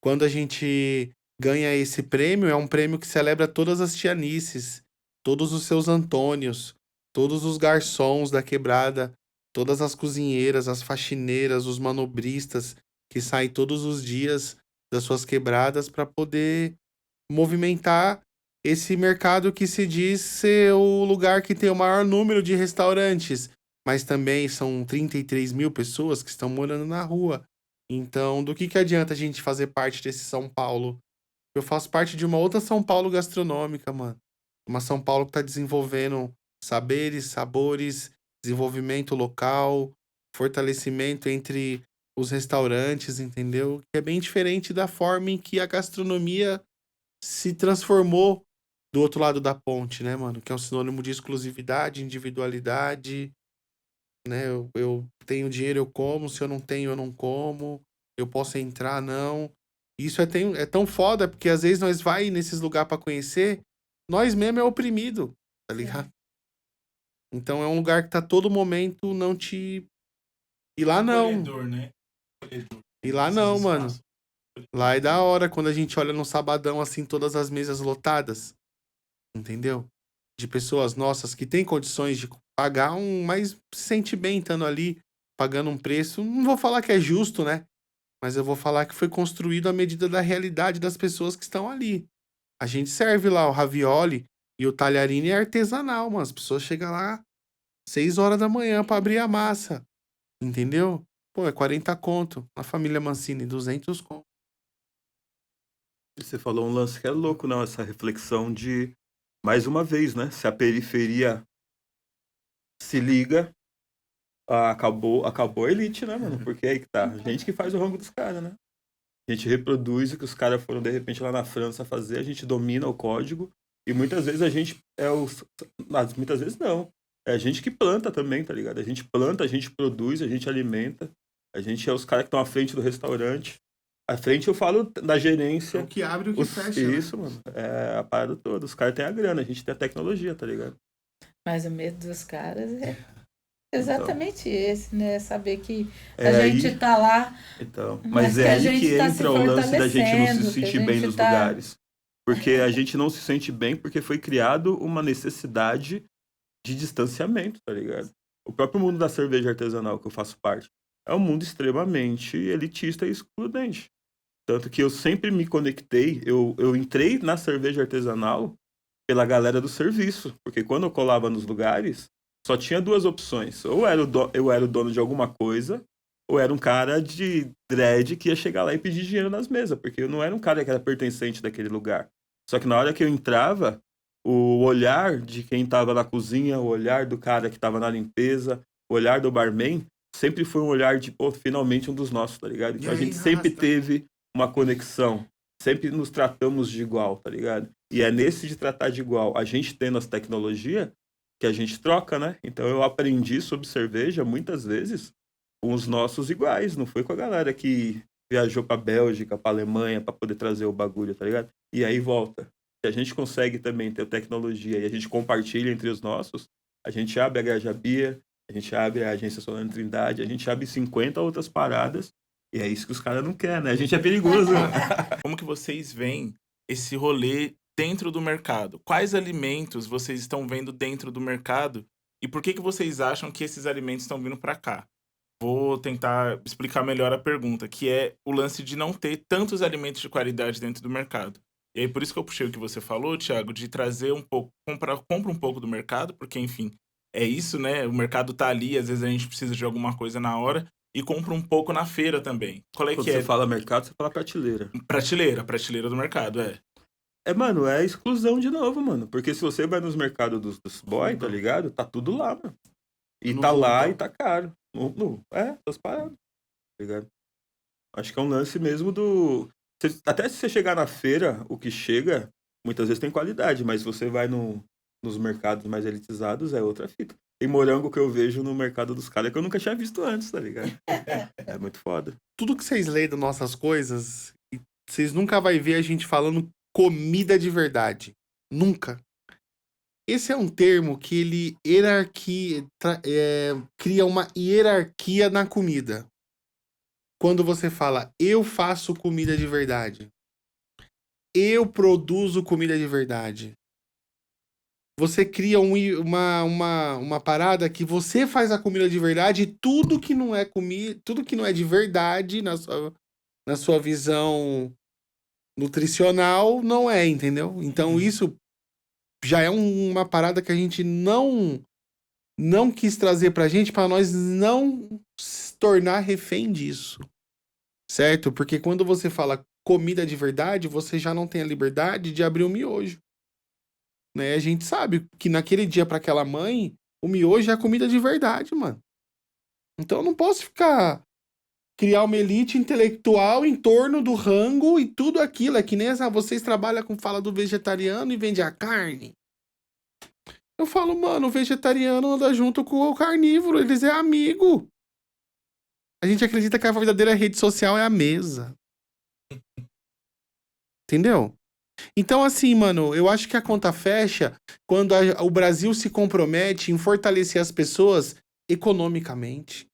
[SPEAKER 6] quando a gente ganha esse prêmio, é um prêmio que celebra todas as tianices, todos os seus Antônios, todos os garçons da quebrada, todas as cozinheiras, as faxineiras, os manobristas que saem todos os dias das suas quebradas para poder movimentar esse mercado que se diz ser o lugar que tem o maior número de restaurantes, mas também são 33 mil pessoas que estão morando na rua. Então, do que adianta a gente fazer parte desse São Paulo? Eu faço parte de uma outra São Paulo gastronômica, mano. Uma São Paulo que tá desenvolvendo saberes, sabores, desenvolvimento local, fortalecimento entre os restaurantes, entendeu? Que é bem diferente da forma em que a gastronomia se transformou do outro lado da ponte, né, mano? Que é um sinônimo de exclusividade, individualidade, né? Eu tenho dinheiro, eu como. Se eu não tenho, eu não como. Eu posso entrar, não. Isso é tão foda, porque às vezes nós vai nesses lugares pra conhecer, nós mesmo é oprimido, tá ligado? Então é um lugar que tá todo momento não te... E lá não.
[SPEAKER 1] Acolhedor, né? Acolhedor.
[SPEAKER 6] E lá não, mano. Lá é da hora quando a gente olha no sabadão, assim, todas as mesas lotadas. Entendeu? De pessoas nossas que têm condições de pagar mas se sente bem estando ali, pagando um preço. Não vou falar que é justo, né? Mas eu vou falar que foi construído à medida da realidade das pessoas que estão ali. A gente serve lá o ravioli e o talharine é artesanal, mano. As pessoas chegam lá 6 horas da manhã pra abrir a massa. Entendeu? Pô, é 40 conto. A família Mancini, 200 conto.
[SPEAKER 3] E você falou um lance que é louco, não? Essa reflexão de, mais uma vez, né? Se a periferia se liga, acabou a elite, né, mano? Porque aí que tá. A gente que faz o rango dos caras, né? A gente reproduz o que os caras foram, de repente, lá na França fazer, a gente domina o código, e muitas vezes a gente é os... Mas muitas vezes não. É a gente que planta também, tá ligado? A gente planta, a gente produz, a gente alimenta, a gente é os caras que estão à frente do restaurante. À frente eu falo da gerência.
[SPEAKER 6] É o que abre e o que fecha, né?
[SPEAKER 3] Isso, mano. É a parada toda. Os caras têm a grana, a gente tem a tecnologia, tá ligado?
[SPEAKER 2] Mas o medo dos caras é exatamente esse, né? Saber que a
[SPEAKER 3] É
[SPEAKER 2] gente
[SPEAKER 3] aí-
[SPEAKER 2] tá lá,
[SPEAKER 3] Então,
[SPEAKER 2] mas
[SPEAKER 3] mas
[SPEAKER 2] que
[SPEAKER 3] é
[SPEAKER 2] a
[SPEAKER 3] aí
[SPEAKER 2] gente
[SPEAKER 3] que
[SPEAKER 2] tá se
[SPEAKER 3] entra o lance da gente não se
[SPEAKER 2] fortalecendo, que a
[SPEAKER 3] sentir bem
[SPEAKER 2] gente
[SPEAKER 3] nos
[SPEAKER 2] tá-
[SPEAKER 3] lugares. Porque a gente não se sente bem porque foi criado uma necessidade de distanciamento, tá ligado? O próprio mundo da cerveja artesanal que eu faço parte é um mundo extremamente elitista e excludente. Tanto que eu sempre me conectei, eu entrei na cerveja artesanal pela galera do serviço. Porque quando eu colava nos lugares, só tinha duas opções. Ou eu era o dono de alguma coisa, ou era um cara de dread que ia chegar lá e pedir dinheiro nas mesas. Porque eu não era um cara que era pertencente daquele lugar. Só que na hora que eu entrava, o olhar de quem estava na cozinha, o olhar do cara que estava na limpeza, o olhar do barman, sempre foi um olhar de, pô, finalmente um dos nossos, tá ligado? Então a gente sempre teve uma conexão. Sempre nos tratamos de igual, tá ligado? E é nesse de tratar de igual, a gente tendo as tecnologias, que a gente troca, né? Então eu aprendi sobre cerveja muitas vezes com os nossos iguais, não foi com a galera que viajou pra Bélgica, pra Alemanha, pra poder trazer o bagulho, tá ligado? E aí volta. Se a gente consegue também ter tecnologia e a gente compartilha entre os nossos, a gente abre a Graja Bia, a gente abre a Agência Solano Trindade, a gente abre 50 outras paradas E é isso que os caras não querem, né? A gente é perigoso.
[SPEAKER 1] Como que vocês veem esse rolê dentro do mercado? Quais alimentos vocês estão vendo dentro do mercado? E por que vocês acham que esses alimentos estão vindo para cá? Vou tentar explicar melhor a pergunta, que é o lance de não ter tantos alimentos de qualidade dentro do mercado. E aí, por isso que eu puxei o que você falou, Thiago, de trazer um pouco, compra um pouco do mercado, porque, enfim, é isso, né? O mercado tá ali, às vezes a gente precisa de alguma coisa na hora, e compra um pouco na feira também. Qual é
[SPEAKER 3] Quando
[SPEAKER 1] que é?
[SPEAKER 3] você fala mercado, você fala prateleira.
[SPEAKER 1] Prateleira do mercado, é.
[SPEAKER 3] Mano, é exclusão de novo, mano. Porque se você vai nos mercados dos boy, tá ligado? Tá tudo lá, mano. E tá lá e tá caro. Essas paradas, tá ligado? Acho que é um lance mesmo do... Até se você chegar na feira, o que chega, muitas vezes tem qualidade, mas se você vai nos mercados mais elitizados, é outra fita. Tem morango que eu vejo no mercado dos caras que eu nunca tinha visto antes, tá ligado? É muito foda.
[SPEAKER 6] Tudo que vocês leem das nossas coisas, vocês nunca vai ver a gente falando comida de verdade. Nunca. Esse é um termo que ele cria uma hierarquia na comida. Quando você fala, eu faço comida de verdade. Eu produzo comida de verdade. Você cria uma parada que você faz a comida de verdade e tudo que não é comida, tudo que não é de verdade na sua visão nutricional não é, entendeu? Então isso já é uma parada que a gente não quis trazer pra gente, pra nós não se tornar refém disso. Certo? Porque quando você fala comida de verdade, você já não tem a liberdade de abrir o miojo. Né? A gente sabe que naquele dia pra aquela mãe, o miojo é a comida de verdade, mano. Então eu não posso criar uma elite intelectual em torno do rango e tudo aquilo. É que nem vocês trabalham com fala do vegetariano e vende a carne. Eu falo, mano, o vegetariano anda junto com o carnívoro, eles é amigo. A gente acredita que a verdadeira rede social é a mesa. Entendeu? Então, assim, mano, eu acho que a conta fecha quando o Brasil se compromete em fortalecer as pessoas economicamente.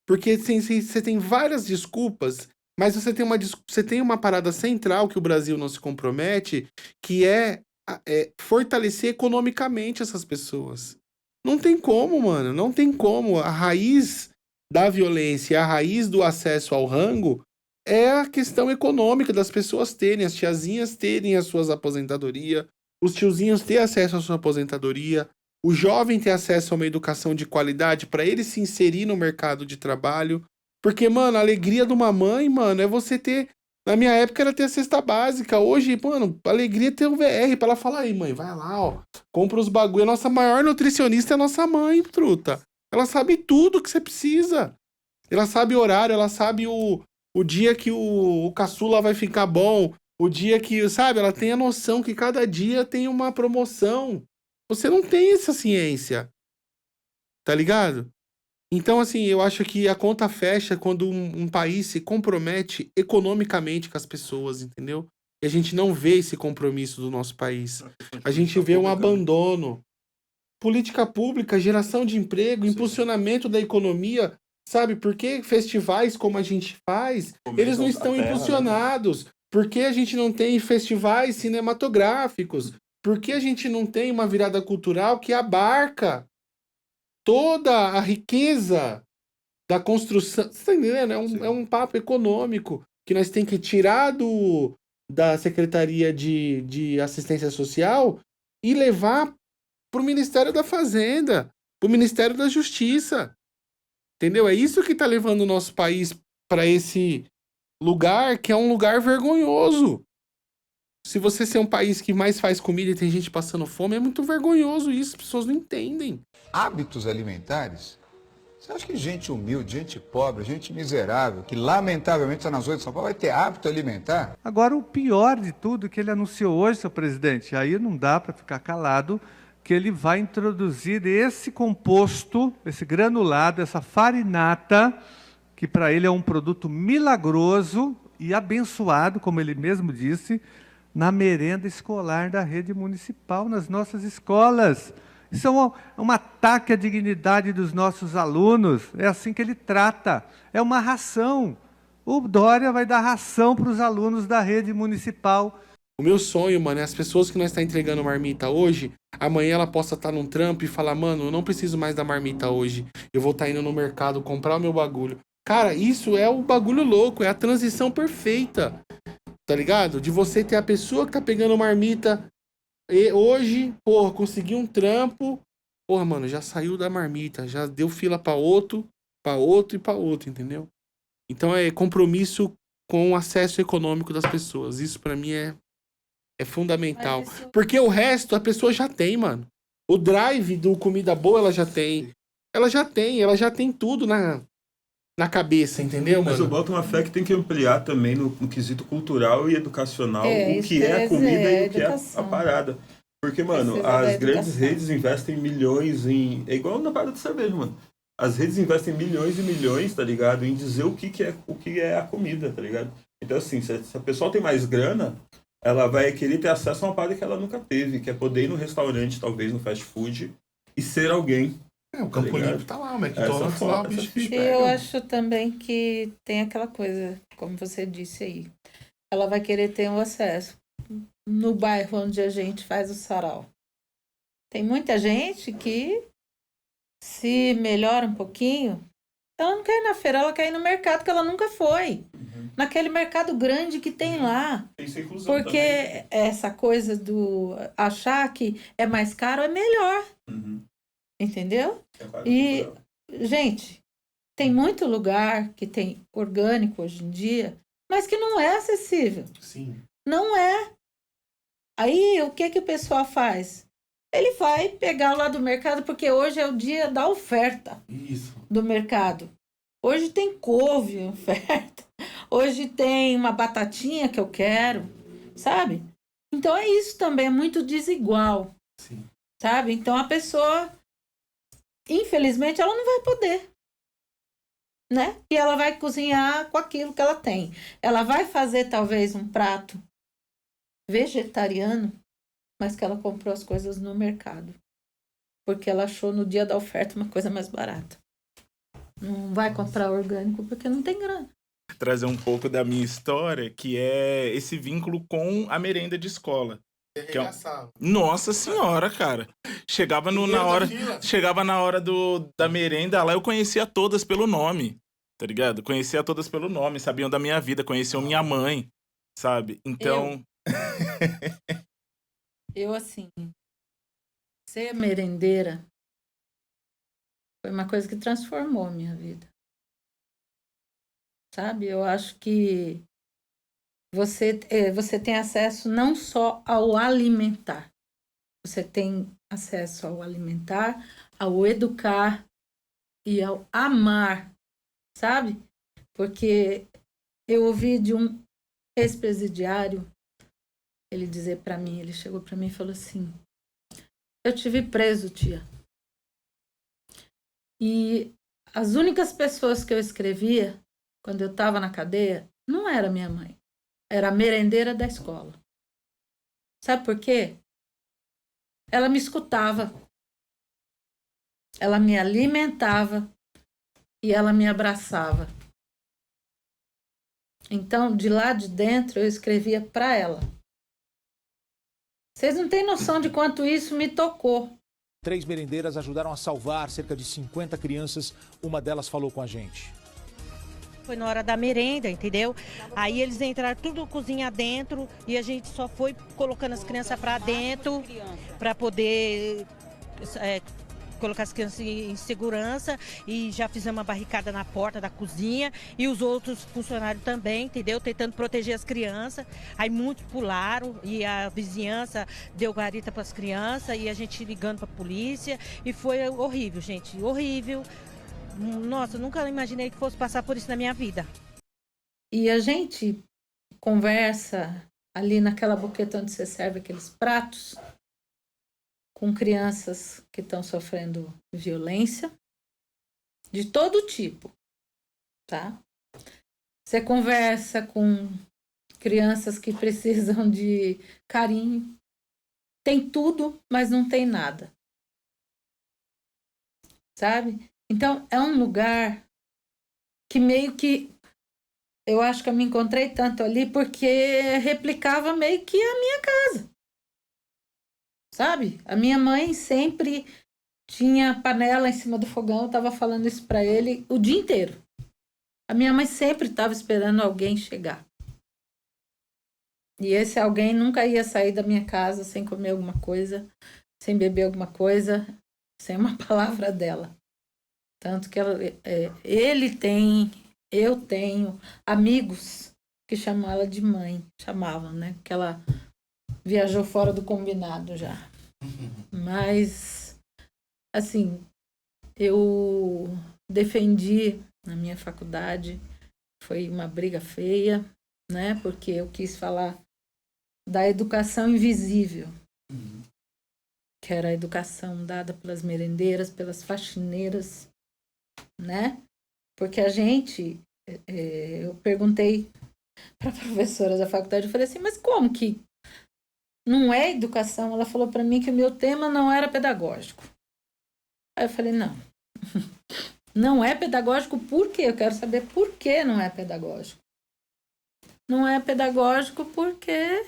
[SPEAKER 6] Porque você tem várias desculpas, mas você tem uma parada central que o Brasil não se compromete, que é fortalecer economicamente essas pessoas. Não tem como, mano. Não tem como. A raiz da violência, a raiz do acesso ao rango é a questão econômica das pessoas terem, as tiazinhas terem as suas aposentadorias, os tiozinhos terem acesso à sua aposentadoria, o jovem ter acesso a uma educação de qualidade para ele se inserir no mercado de trabalho. Porque, mano, a alegria de uma mãe, mano, é você ter... Na minha época era ter a cesta básica. Hoje, mano, a alegria é ter o VR pra ela falar, aí, mãe, vai lá, ó, compra os bagulho. A nossa maior nutricionista é a nossa mãe, truta. Ela sabe tudo que você precisa. Ela sabe o horário, ela sabe o dia que o caçula vai ficar bom, o dia que, sabe, ela tem a noção que cada dia tem uma promoção. Você não tem essa ciência, tá ligado? Então, assim, eu acho que a conta fecha quando um país se compromete economicamente com as pessoas, entendeu? E a gente não vê esse compromisso do nosso país. A gente vê um abandono. Política pública, geração de emprego, impulsionamento da economia, sabe? Por que festivais como a gente faz, eles não estão impulsionados? Por que a gente não tem festivais cinematográficos? Por que a gente não tem uma virada cultural que abarca toda a riqueza da construção? Você tá entendendo? É um papo econômico que nós temos que tirar da Secretaria de Assistência Social e levar para o Ministério da Fazenda, para o Ministério da Justiça. Entendeu? É isso que está levando o nosso país para esse lugar que é um lugar vergonhoso. Se você ser um país que mais faz comida e tem gente passando fome, é muito vergonhoso isso, as pessoas não entendem.
[SPEAKER 9] Hábitos alimentares? Você acha que gente humilde, gente pobre, gente miserável, que lamentavelmente está nas ruas de São Paulo, vai ter hábito alimentar?
[SPEAKER 10] Agora, o pior de tudo que ele anunciou hoje, seu presidente, aí não dá para ficar calado, que ele vai introduzir esse composto, esse granulado, essa farinata, que para ele é um produto milagroso e abençoado, como ele mesmo disse, na merenda escolar da rede municipal, nas nossas escolas. Isso é um ataque à dignidade dos nossos alunos. É assim que ele trata. É uma ração. O Dória vai dar ração para os alunos da rede municipal.
[SPEAKER 6] O meu sonho, mano, é as pessoas que nós tá entregando marmita hoje, amanhã ela possa estar num trampo e falar, mano, eu não preciso mais da marmita hoje. Eu vou estar indo no mercado comprar o meu bagulho. Cara, isso é o bagulho louco, é a transição perfeita. Tá ligado? De você ter a pessoa que tá pegando marmita e hoje, porra, conseguiu um trampo. Porra, mano, já saiu da marmita, já deu fila pra outro e pra outro, entendeu? Então é compromisso com o acesso econômico das pessoas. Isso pra mim é fundamental. Porque o resto a pessoa já tem, mano. O drive do comida boa ela já tem. Ela já tem tudo na cabeça, entendeu, mano?
[SPEAKER 3] Mas eu boto uma fé que tem que ampliar também no quesito cultural e educacional o que é a comida e o que é a parada. Porque, mano, as grandes redes investem milhões em... É igual na parada de cerveja, mano. As redes investem milhões e milhões, tá ligado? Em dizer o que é a comida, tá ligado? Então, assim, se a pessoa tem mais grana, ela vai querer ter acesso a uma parada que ela nunca teve, que é poder ir no restaurante, talvez no fast food, e ser alguém.
[SPEAKER 6] O Campo Limpo tá lá, o McDonald's lá, o bicho
[SPEAKER 2] E eu acho também que tem aquela coisa, como você disse aí, ela vai querer ter um acesso. No bairro onde a gente faz o sarau, tem muita gente que se melhora um pouquinho, ela não quer ir na feira, ela quer ir no mercado que ela nunca foi. Naquele mercado grande que tem lá. Porque também. Essa coisa do achar que é mais caro é melhor. Entendeu? E, gente, tem muito lugar que tem orgânico hoje em dia, mas que não é acessível.
[SPEAKER 6] Sim.
[SPEAKER 2] Não é. Aí, o que o pessoal faz? Ele vai pegar lá do mercado, porque hoje é o dia da oferta.
[SPEAKER 6] Isso.
[SPEAKER 2] Do mercado. Hoje tem couve em oferta. Hoje tem uma batatinha que eu quero, sabe? Então é isso também, é muito desigual.
[SPEAKER 6] Sim.
[SPEAKER 2] Sabe? Então a pessoa, infelizmente, ela não vai poder. Né? E ela vai cozinhar com aquilo que ela tem. Ela vai fazer talvez um prato vegetariano, mas que ela comprou as coisas no mercado. Porque ela achou no dia da oferta uma coisa mais barata. Não vai comprar orgânico porque não tem grana.
[SPEAKER 1] Trazer um pouco da minha história, que é esse vínculo com a merenda de escola. Que é... Nossa senhora, cara. Chegava na hora da merenda lá, eu conhecia todas pelo nome, tá ligado? Conhecia todas pelo nome, sabiam da minha vida, conheciam minha mãe, sabe? Então...
[SPEAKER 2] Eu assim, ser merendeira foi uma coisa que transformou a minha vida. Sabe? Eu acho que você tem acesso não só ao alimentar. Você tem acesso ao alimentar, ao educar e ao amar, sabe? Porque eu ouvi de um ex-presidiário ele dizer para mim, ele chegou para mim e falou assim: eu tive preso, tia. E as únicas pessoas que eu escrevia quando eu estava na cadeia não era minha mãe, era a merendeira da escola. Sabe por quê? Ela me escutava, ela me alimentava e ela me abraçava. Então, de lá de dentro, eu escrevia para ela. Vocês não têm noção de quanto isso me tocou.
[SPEAKER 11] 3 merendeiras ajudaram a salvar cerca de 50 crianças. Uma delas falou com a gente.
[SPEAKER 12] Foi na hora da merenda, entendeu? Aí eles entraram tudo cozinha dentro e a gente só foi colocando as crianças para dentro para poder colocar as crianças em segurança, e já fizemos uma barricada na porta da cozinha e os outros funcionários também, entendeu? Tentando proteger as crianças. Aí muitos pularam e a vizinhança deu garita para as crianças e a gente ligando para a polícia, e foi horrível, gente, horrível. Nossa, eu nunca imaginei que fosse passar por isso na minha vida.
[SPEAKER 2] E a gente conversa ali naquela boqueta onde você serve aqueles pratos com crianças que estão sofrendo violência de todo tipo, tá? Você conversa com crianças que precisam de carinho. Tem tudo, mas não tem nada. Sabe? Então, é um lugar que meio que eu acho que eu me encontrei tanto ali porque replicava meio que a minha casa. Sabe? A minha mãe sempre tinha panela em cima do fogão, eu estava falando isso para ele o dia inteiro. A minha mãe sempre estava esperando alguém chegar. E esse alguém nunca ia sair da minha casa sem comer alguma coisa, sem beber alguma coisa, sem uma palavra dela. Tanto que ele tem, eu tenho amigos que chamam ela de mãe, chamavam, né? Que ela viajou fora do combinado já. Mas, assim, eu defendi na minha faculdade, foi uma briga feia, né? Porque eu quis falar da educação invisível, que era a educação dada pelas merendeiras, pelas faxineiras, né? Porque a gente, eu perguntei para a professora da faculdade, eu falei assim, mas como que não é educação? Ela falou para mim que o meu tema não era pedagógico. Aí eu falei, não, não é pedagógico por quê? Eu quero saber por que não é pedagógico. Não é pedagógico porque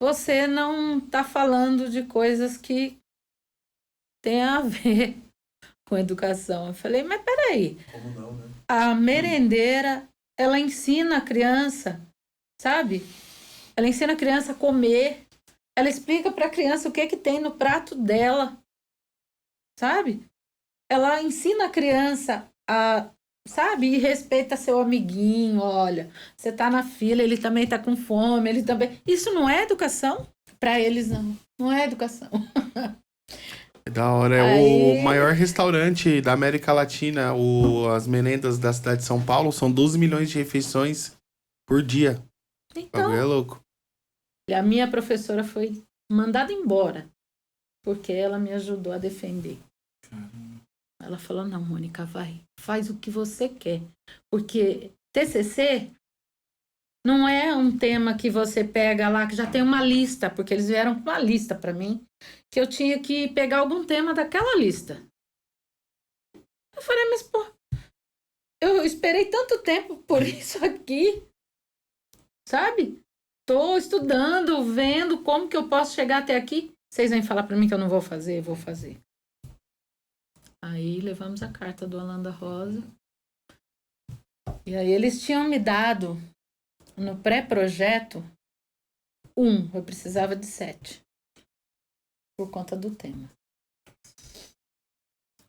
[SPEAKER 2] você não está falando de coisas que tem a ver com educação. Eu falei, mas peraí.
[SPEAKER 3] Como não, né?
[SPEAKER 2] A merendeira, ela ensina a criança, sabe? Ela ensina a criança a comer. Ela explica para a criança o que tem no prato dela, sabe? Ela ensina a criança a, sabe? E respeita seu amiguinho, olha, você tá na fila, ele também tá com fome, ele também... Isso não é educação? Para eles, não. Não é educação.
[SPEAKER 6] Da hora, é o maior restaurante da América Latina, as merendas da cidade de São Paulo, são 12 milhões de refeições por dia.
[SPEAKER 2] Então,
[SPEAKER 6] é louco.
[SPEAKER 2] A minha professora foi mandada embora, porque ela me ajudou a defender. Ela falou, não, Mônica, vai, faz o que você quer. Porque TCC não é um tema que você pega lá, que já tem uma lista, porque eles vieram com uma lista para mim, que eu tinha que pegar algum tema daquela lista. Eu falei, mas pô, eu esperei tanto tempo por isso aqui, sabe? Tô estudando, vendo como que eu posso chegar até aqui. Vocês vêm falar para mim que eu não vou fazer? Eu vou fazer. Aí levamos a carta do Holanda Rosa. E aí eles tinham me dado, no pré-projeto, eu precisava de 7. Por conta do tema.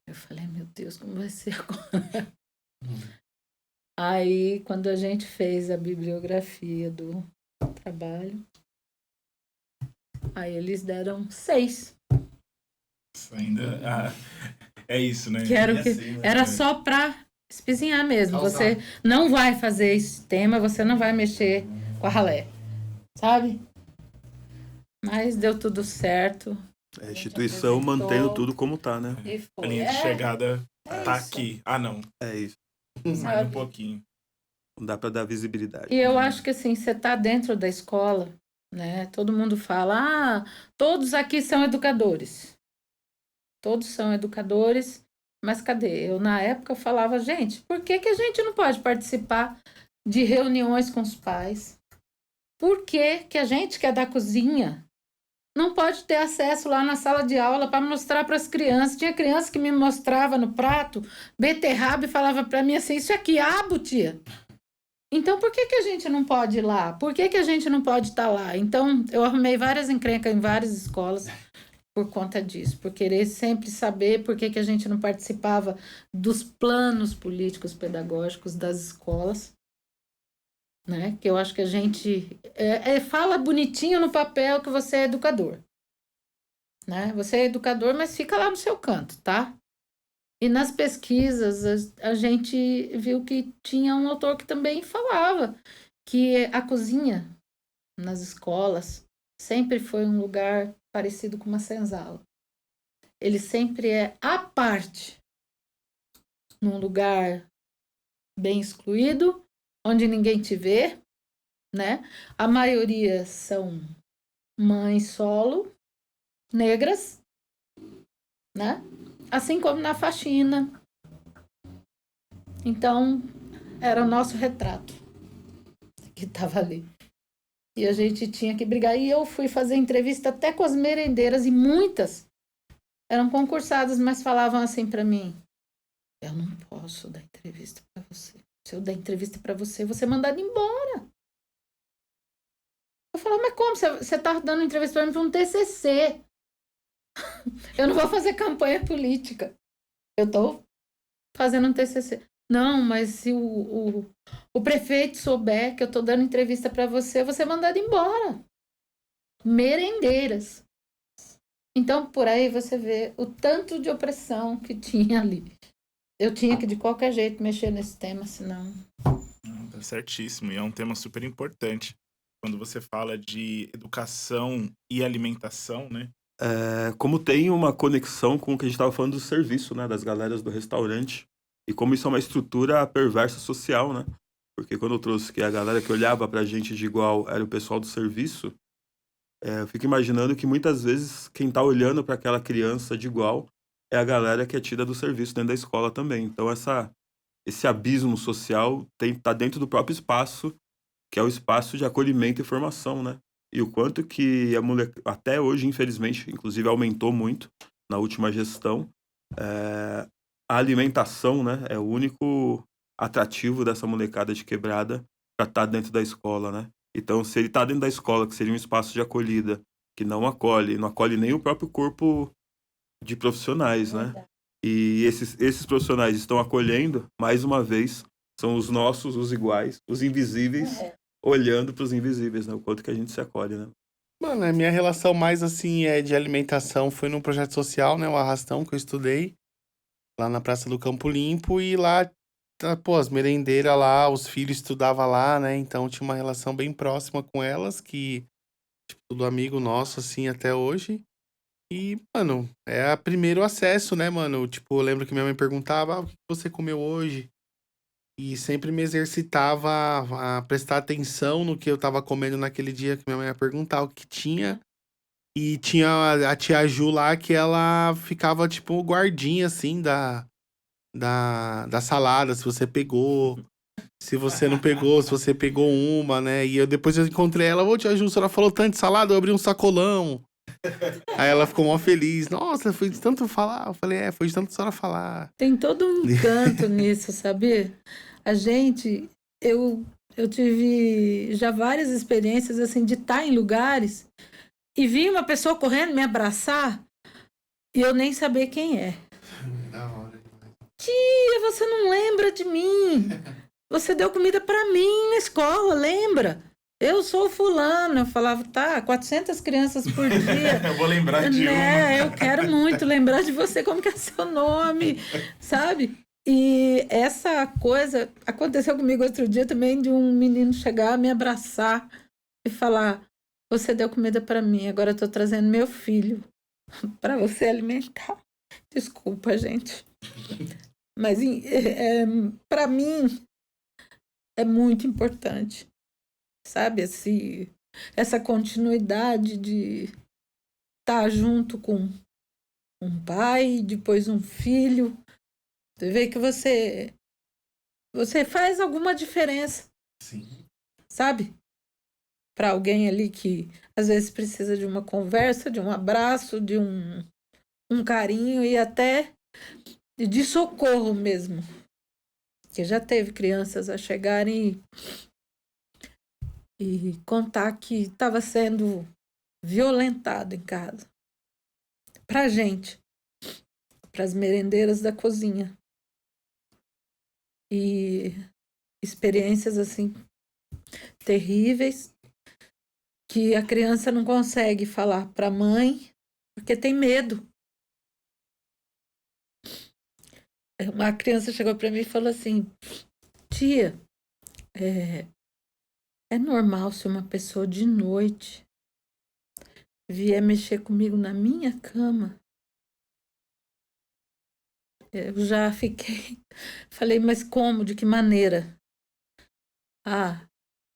[SPEAKER 2] Eu falei, meu Deus, como vai ser agora? Aí, quando a gente fez a bibliografia do trabalho, aí eles deram 6.
[SPEAKER 1] Isso ainda... é isso, né?
[SPEAKER 2] Era só para espizinhar mesmo. Você não vai fazer esse tema, você não vai mexer com a ralé. Sabe? Mas deu tudo certo.
[SPEAKER 3] A instituição mantendo tudo como tá, né?
[SPEAKER 1] A linha de chegada tá aqui. Ah, não.
[SPEAKER 3] É isso.
[SPEAKER 1] Mais um pouquinho.
[SPEAKER 3] Não dá para dar visibilidade.
[SPEAKER 2] E eu acho que assim, você tá dentro da escola, né? Todo mundo fala, todos aqui são educadores. Todos são educadores, mas cadê? Eu, na época, falava, gente, por que a gente não pode participar de reuniões com os pais? Por que a gente que é da cozinha não pode ter acesso lá na sala de aula para mostrar para as crianças? Tinha criança que me mostrava no prato beterraba e falava para mim assim, isso é quiabo, tia. Então, por que a gente não pode ir lá? Por que a gente não pode estar lá? Então, eu arrumei várias encrencas em várias escolas por conta disso, por querer sempre saber por que a gente não participava dos planos políticos pedagógicos das escolas, né? Que eu acho que a gente fala bonitinho no papel que você é educador, né? Você é educador, mas fica lá no seu canto, tá? E nas pesquisas a gente viu que tinha um autor que também falava que a cozinha nas escolas sempre foi um lugar parecido com uma senzala. Ele sempre é à parte, num lugar bem excluído, onde ninguém te vê, né? A maioria são mães solo, negras, né? Assim como na faxina. Então, era o nosso retrato. que estava ali. E a gente tinha que brigar. E eu fui fazer entrevista até com as merendeiras, e muitas eram concursadas, mas falavam assim para mim: eu não posso dar entrevista para você. Se eu der entrevista para você, você é mandado embora. Eu falava: mas como? Você tá dando entrevista para mim para um TCC. Eu não vou fazer campanha política. Eu tô fazendo um TCC. Não, mas se o prefeito souber que eu tô dando entrevista para você, você é mandado embora. Merendeiras. Então, por aí você vê o tanto de opressão que tinha ali. Eu tinha que, de qualquer jeito, mexer nesse tema, senão...
[SPEAKER 1] Tá certíssimo. E é um tema super importante. Quando você fala de educação e alimentação, né?
[SPEAKER 3] Como tem uma conexão com o que a gente estava falando do serviço, né? Das galeras do restaurante. E como isso é uma estrutura perversa social, né? Porque quando eu trouxe que a galera que olhava pra gente de igual era o pessoal do serviço, eu fico imaginando que muitas vezes quem tá olhando para aquela criança de igual é a galera que é tida do serviço dentro da escola também. Então esse abismo social tá dentro do próprio espaço, que é o espaço de acolhimento e formação, né? E o quanto que a mulher, até hoje, infelizmente, inclusive aumentou muito na última gestão, a alimentação, né, é o único atrativo dessa molecada de quebrada para estar dentro da escola, né? Então, se ele está dentro da escola, que seria um espaço de acolhida, que não acolhe nem o próprio corpo de profissionais, né? E esses profissionais estão acolhendo, mais uma vez, são os nossos, os iguais, os invisíveis, olhando para os invisíveis, né? O quanto que a gente se acolhe, né?
[SPEAKER 6] Mano, a minha relação mais, assim, de alimentação foi num projeto social, né? O Arrastão, que eu estudei, lá na Praça do Campo Limpo, e lá, pô, as merendeiras lá, os filhos estudavam lá, né? Então tinha uma relação bem próxima com elas, que, tipo, tudo amigo nosso, assim, até hoje. E, mano, é o primeiro acesso, né, mano? Tipo, eu lembro que minha mãe perguntava, o que você comeu hoje? E sempre me exercitava a prestar atenção no que eu tava comendo naquele dia, que minha mãe ia perguntar o que tinha. E tinha a tia Ju lá, que ela ficava, tipo, guardinha, assim, da salada, se você pegou, se você não pegou, se você pegou uma, né? E depois eu encontrei ela: ô, tia Ju, a senhora falou tanto de salada, eu abri um sacolão. Aí ela ficou mó feliz. Nossa, foi de tanto falar. Eu falei: foi de tanto a senhora falar.
[SPEAKER 2] Tem todo um encanto nisso, sabia? A gente, eu tive já várias experiências, assim, de estar em lugares e vi uma pessoa correndo me abraçar e eu nem saber quem é.
[SPEAKER 6] Da hora.
[SPEAKER 2] Tia, você não lembra de mim? Você deu comida pra mim na escola, lembra? Eu sou fulano. Eu falava: tá, 400 crianças por dia.
[SPEAKER 1] Eu vou lembrar de uma.
[SPEAKER 2] Eu quero muito lembrar de você, como que é seu nome, sabe? E essa coisa aconteceu comigo outro dia também, de um menino chegar, me abraçar e falar: você deu comida pra mim, agora eu tô trazendo meu filho pra você alimentar. Desculpa, gente. Mas pra mim é muito importante, sabe? Essa continuidade de estar junto com um pai, depois um filho. Você vê que você faz alguma diferença.
[SPEAKER 6] Sim.
[SPEAKER 2] Sabe? Para alguém ali que às vezes precisa de uma conversa, de um abraço, de um carinho e até de socorro mesmo. Que já teve crianças a chegarem e contar que estava sendo violentado em casa. Pra gente, para as merendeiras da cozinha. E experiências assim terríveis que a criança não consegue falar para a mãe porque tem medo. Uma criança chegou para mim e falou assim: tia, é normal se uma pessoa de noite vier mexer comigo na minha cama? Eu já fiquei... Falei: mas como? De que maneira? Ah,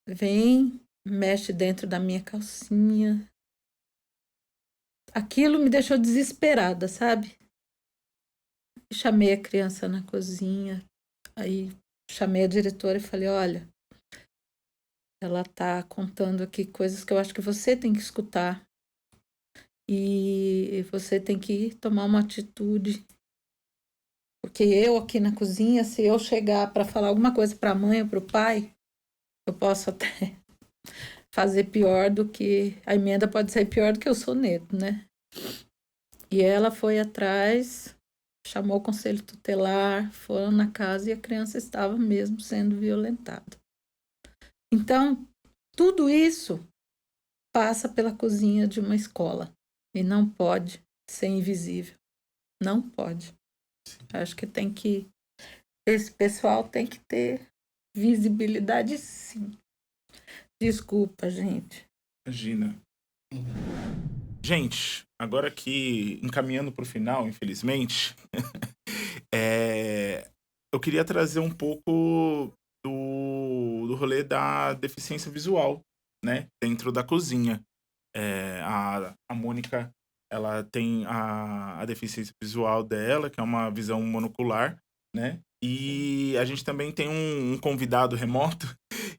[SPEAKER 2] vem, mexe dentro da minha calcinha. Aquilo me deixou desesperada, sabe? Chamei a criança na cozinha, aí chamei a diretora e falei: olha, ela tá contando aqui coisas que eu acho que você tem que escutar. E você tem que tomar uma atitude. Porque eu aqui na cozinha, se eu chegar para falar alguma coisa para a mãe ou para o pai, eu posso até fazer pior do que... A emenda pode sair pior do que o soneto, né? E ela foi atrás, chamou o conselho tutelar, foram na casa e a criança estava mesmo sendo violentada. Então, tudo isso passa pela cozinha de uma escola. E não pode ser invisível. Não pode. Acho que esse pessoal tem que ter visibilidade, sim. Desculpa, gente.
[SPEAKER 1] Imagina. Gente, agora aqui, encaminhando para o final, infelizmente, eu queria trazer um pouco do rolê da deficiência visual, né? Dentro da cozinha. A Mônica, ela tem a deficiência visual dela, que é uma visão monocular, né? E a gente também tem um convidado remoto,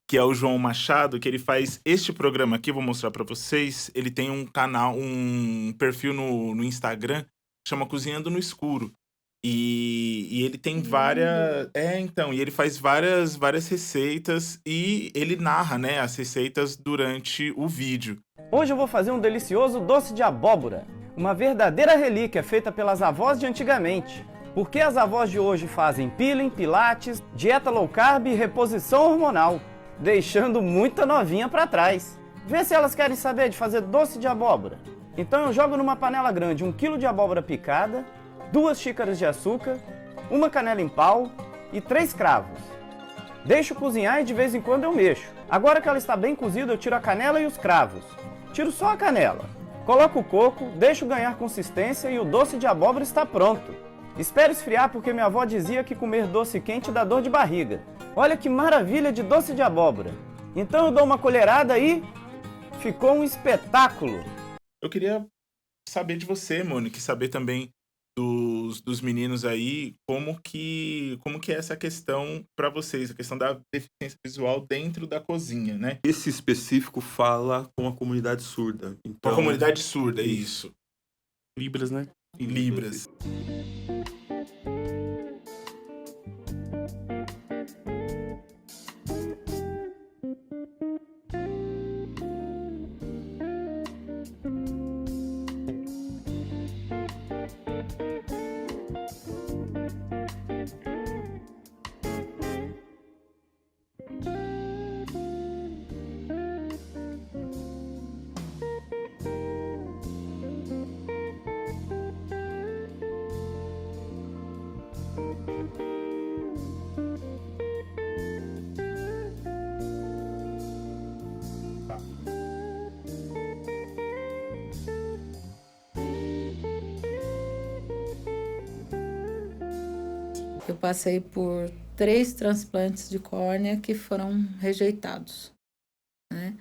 [SPEAKER 1] que é o João Machado, que ele faz este programa aqui, vou mostrar para vocês. Ele tem um canal, um perfil no Instagram, que chama Cozinhando no Escuro. E ele tem várias... e ele faz várias receitas e ele narra, né, as receitas durante o vídeo.
[SPEAKER 13] Hoje eu vou fazer um delicioso doce de abóbora, uma verdadeira relíquia feita pelas avós de antigamente. Porque as avós de hoje fazem peeling, pilates, dieta low carb e reposição hormonal, deixando muita novinha para trás. Vê se elas querem saber de fazer doce de abóbora. Então eu jogo numa panela grande 1 kg de abóbora picada, 2 xícaras de açúcar, 1 canela em pau e 3 cravos. Deixo cozinhar e de vez em quando eu mexo. Agora que ela está bem cozida, eu tiro a canela e os cravos. Tiro só a canela. Coloco o coco, deixo ganhar consistência e o doce de abóbora está pronto. Espero esfriar porque minha avó dizia que comer doce quente dá dor de barriga. Olha que maravilha de doce de abóbora. Então eu dou uma colherada e... ficou um espetáculo.
[SPEAKER 1] Eu queria saber de você, Mônica, e saber também dos meninos aí, como que é essa questão para vocês, a questão da deficiência visual dentro da cozinha, né?
[SPEAKER 3] Esse específico fala com a comunidade surda. Então...
[SPEAKER 1] Com a comunidade surda, isso.
[SPEAKER 6] Libras, né?
[SPEAKER 1] Em Libras.
[SPEAKER 2] Eu passei por 3 transplantes de córnea que foram rejeitados, né?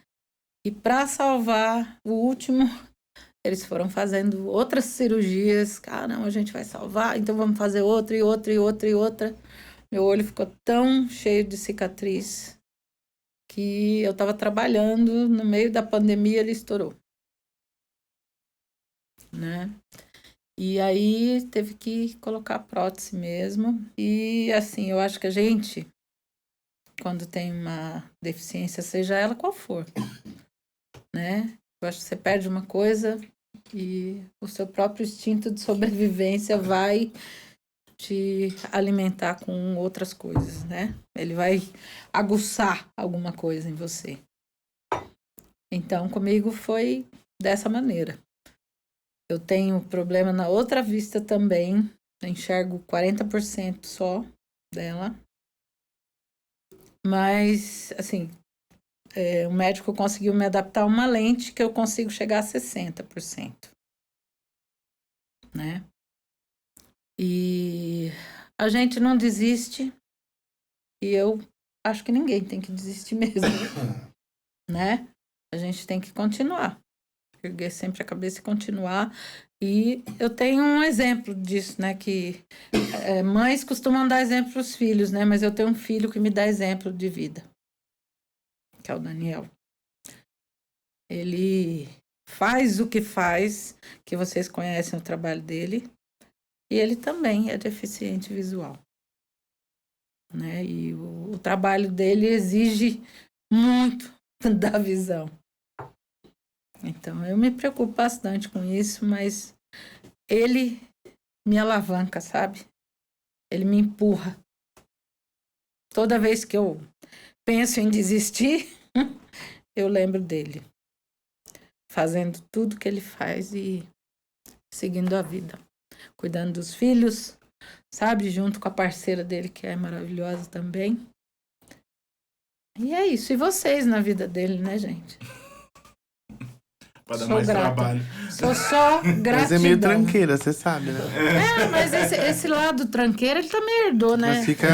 [SPEAKER 2] E para salvar o último, eles foram fazendo outras cirurgias. Não, a gente vai salvar, então vamos fazer outra e outra e outra e outra. Meu olho ficou tão cheio de cicatriz que eu estava trabalhando, no meio da pandemia ele estourou, né? E aí teve que colocar prótese mesmo. E assim, eu acho que a gente, quando tem uma deficiência, seja ela qual for, né? Eu acho que você perde uma coisa e o seu próprio instinto de sobrevivência vai te alimentar com outras coisas, né? Ele vai aguçar alguma coisa em você. Então, comigo foi dessa maneira. Eu tenho problema na outra vista também. Eu enxergo 40% só dela. Mas, assim, o médico conseguiu me adaptar a uma lente que eu consigo chegar a 60%. Né? E a gente não desiste. E eu acho que ninguém tem que desistir mesmo. Né? A gente tem que continuar. Erguer sempre a cabeça e continuar. E eu tenho um exemplo disso, né? Que mães costumam dar exemplo para os filhos, né? Mas eu tenho um filho que me dá exemplo de vida. que é o Daniel. Ele faz o que faz, que vocês conhecem o trabalho dele, e ele também é deficiente visual, né? E o trabalho dele exige muito da visão. Então, eu me preocupo bastante com isso, mas ele me alavanca, sabe? Ele me empurra. Toda vez que eu penso em desistir, eu lembro dele. Fazendo tudo que ele faz e seguindo a vida. Cuidando dos filhos, sabe? Junto com a parceira dele, que é maravilhosa também. E é isso. E vocês na vida dele, né, gente?
[SPEAKER 1] Pra dar mais trabalho.
[SPEAKER 2] Sou só gratidão.
[SPEAKER 6] Mas é meio tranqueira, você sabe, né?
[SPEAKER 2] Mas esse lado tranqueiro, ele também herdou, né?
[SPEAKER 6] Mas fica...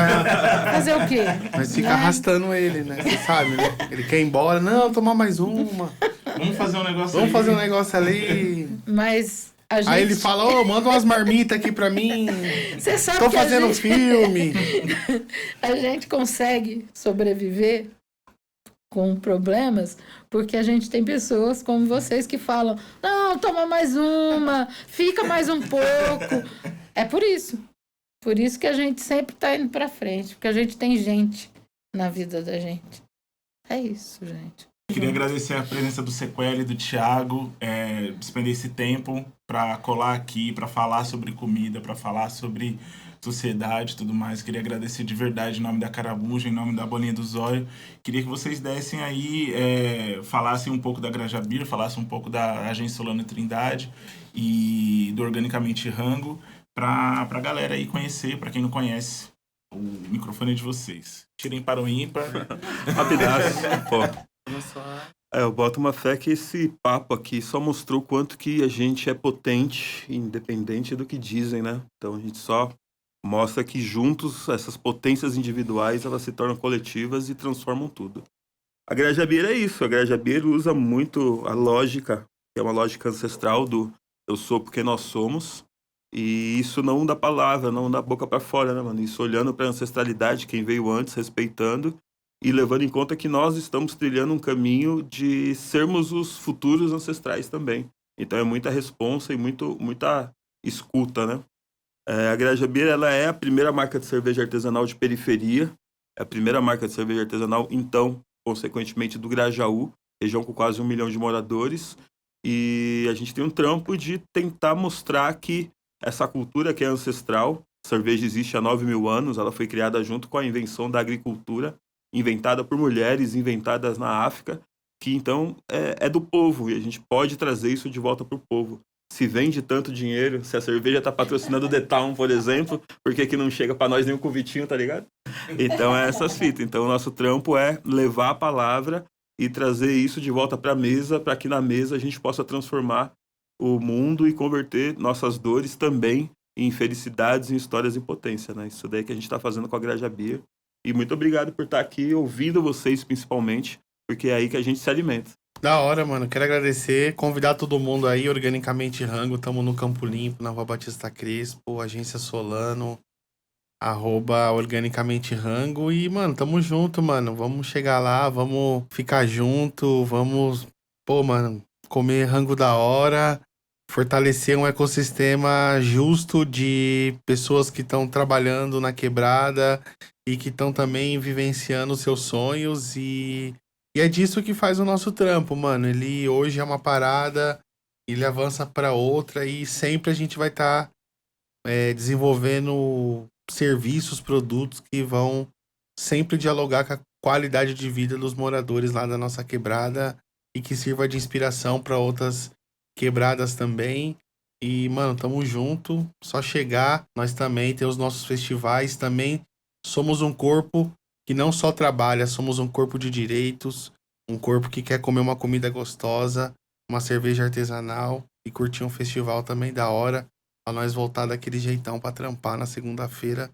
[SPEAKER 2] Fazer o quê?
[SPEAKER 6] Mas fica arrastando ele, né? Você sabe, né? Ele quer ir embora. Não, tomar mais uma.
[SPEAKER 1] Vamos fazer um negócio
[SPEAKER 6] Vamos
[SPEAKER 1] ali.
[SPEAKER 6] fazer um negócio ali.
[SPEAKER 2] Mas a gente...
[SPEAKER 6] Aí ele fala, manda umas marmitas aqui pra mim.
[SPEAKER 2] Você sabe
[SPEAKER 6] Tô
[SPEAKER 2] que
[SPEAKER 6] fazendo filme.
[SPEAKER 2] A gente consegue sobreviver com problemas porque a gente tem pessoas como vocês que falam, não, toma mais uma, fica mais um pouco. É por isso que a gente sempre tá indo pra frente, porque a gente tem gente na vida da gente. É isso, gente.
[SPEAKER 1] Queria agradecer a presença do Sequela e do Thiago, despender esse tempo para colar aqui, para falar sobre comida, para falar sobre sociedade e tudo mais. Queria agradecer de verdade em nome da Caramuja, em nome da Bolinha do Zóio. Queria que vocês dessem aí, falassem um pouco da Graja Beer, falassem um pouco da Agência Solano Trindade e do Organicamente Rango, para a galera aí conhecer, para quem não conhece. O microfone é de vocês. Tirem para o ímpar.
[SPEAKER 3] Rapidaço, pô. Eu boto uma fé que esse papo aqui só mostrou quanto que a gente é potente, independente do que dizem, né? Então a gente só mostra que juntos essas potências individuais elas se tornam coletivas e transformam tudo. A Graja Beer é isso. A Graja Beer usa muito a lógica, que é uma lógica ancestral do eu sou porque nós somos. E isso não da palavra, não da boca para fora, né, mano? Isso olhando para a ancestralidade, quem veio antes, respeitando. E levando em conta que nós estamos trilhando um caminho de sermos os futuros ancestrais também. Então é muita responsa e muita escuta, né? A Graja Beer, ela é a primeira marca de cerveja artesanal de periferia. É a primeira marca de cerveja artesanal, então, consequentemente, do Grajaú, região com quase 1 milhão de moradores. E a gente tem um trampo de tentar mostrar que essa cultura que é ancestral, a cerveja existe há 9.000 anos, ela foi criada junto com a invenção da agricultura, inventada por mulheres, inventadas na África, que então é do povo, e a gente pode trazer isso de volta para o povo. Se vende tanto dinheiro, se a cerveja está patrocinando o The Town, por exemplo, por que não chega para nós nenhum convitinho, tá ligado? Então é essas fitas. Então o nosso trampo é levar a palavra e trazer isso de volta para a mesa, para que na mesa a gente possa transformar o mundo e converter nossas dores também em felicidades, em histórias em potência, né? Isso daí que a gente está fazendo com a Graja Beer. E muito obrigado por estar aqui ouvindo vocês, principalmente, porque é aí que a gente se alimenta.
[SPEAKER 6] Da hora, mano. Quero agradecer, convidar todo mundo aí, Organicamente Rango, tamo no Campo Limpo, na Rua Batista Crespo, Agência Solano, @Organicamente Rango. E, mano, tamo junto, mano. Vamos chegar lá, vamos ficar junto, vamos, mano, comer rango da hora, fortalecer um ecossistema justo de pessoas que estão trabalhando na quebrada e que estão também vivenciando seus sonhos e é disso que faz o nosso trampo, mano. Ele hoje é uma parada, ele avança para outra e sempre a gente vai estar desenvolvendo serviços, produtos que vão sempre dialogar com a qualidade de vida dos moradores lá da nossa quebrada e que sirva de inspiração para outras quebradas também. E, mano, tamo junto, só chegar. Nós também temos os nossos festivais também. Somos um corpo que não só trabalha, somos um corpo de direitos, um corpo que quer comer uma comida gostosa, uma cerveja artesanal e curtir um festival também da hora, pra nós voltar daquele jeitão pra trampar na segunda-feira,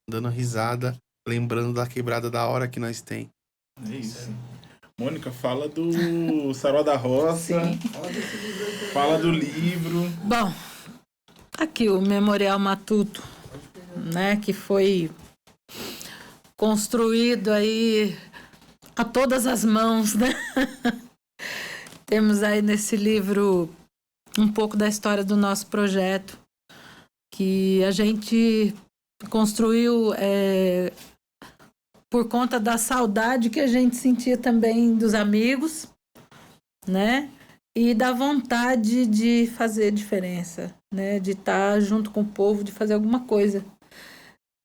[SPEAKER 6] dando risada, lembrando da quebrada da hora que nós tem.
[SPEAKER 1] É isso. Mônica, fala do Saró da Roça.
[SPEAKER 2] Sim.
[SPEAKER 1] Fala do livro.
[SPEAKER 2] Bom, aqui o Memorial Matuto, né, que foi construído aí a todas as mãos, né? Temos aí nesse livro um pouco da história do nosso projeto, que a gente construiu por conta da saudade que a gente sentia também dos amigos, né? E da vontade de fazer diferença, né? De estar junto com o povo, de fazer alguma coisa.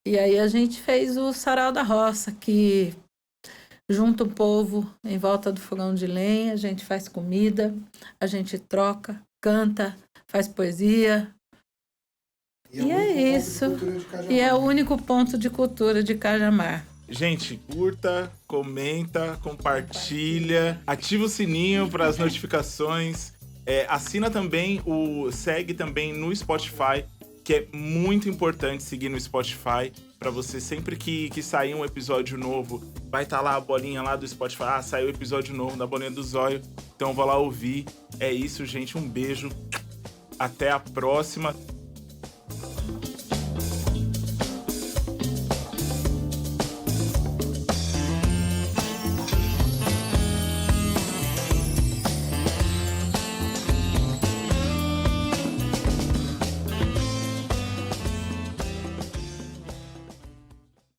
[SPEAKER 2] E aí a gente fez o Sarau da Roça, que junta o povo em volta do fogão de lenha, a gente faz comida, a gente troca, canta, faz poesia. E é isso. E é o único ponto de cultura de Cajamar.
[SPEAKER 1] Gente, curta, comenta, compartilha, ativa o sininho para as notificações. Assina também, segue também no Spotify, que é muito importante seguir no Spotify, para você sempre que sair um episódio novo, vai estar lá a bolinha lá do Spotify, saiu o episódio novo da Bolinha do Zóio, então vou lá ouvir. É isso, gente, um beijo, até a próxima.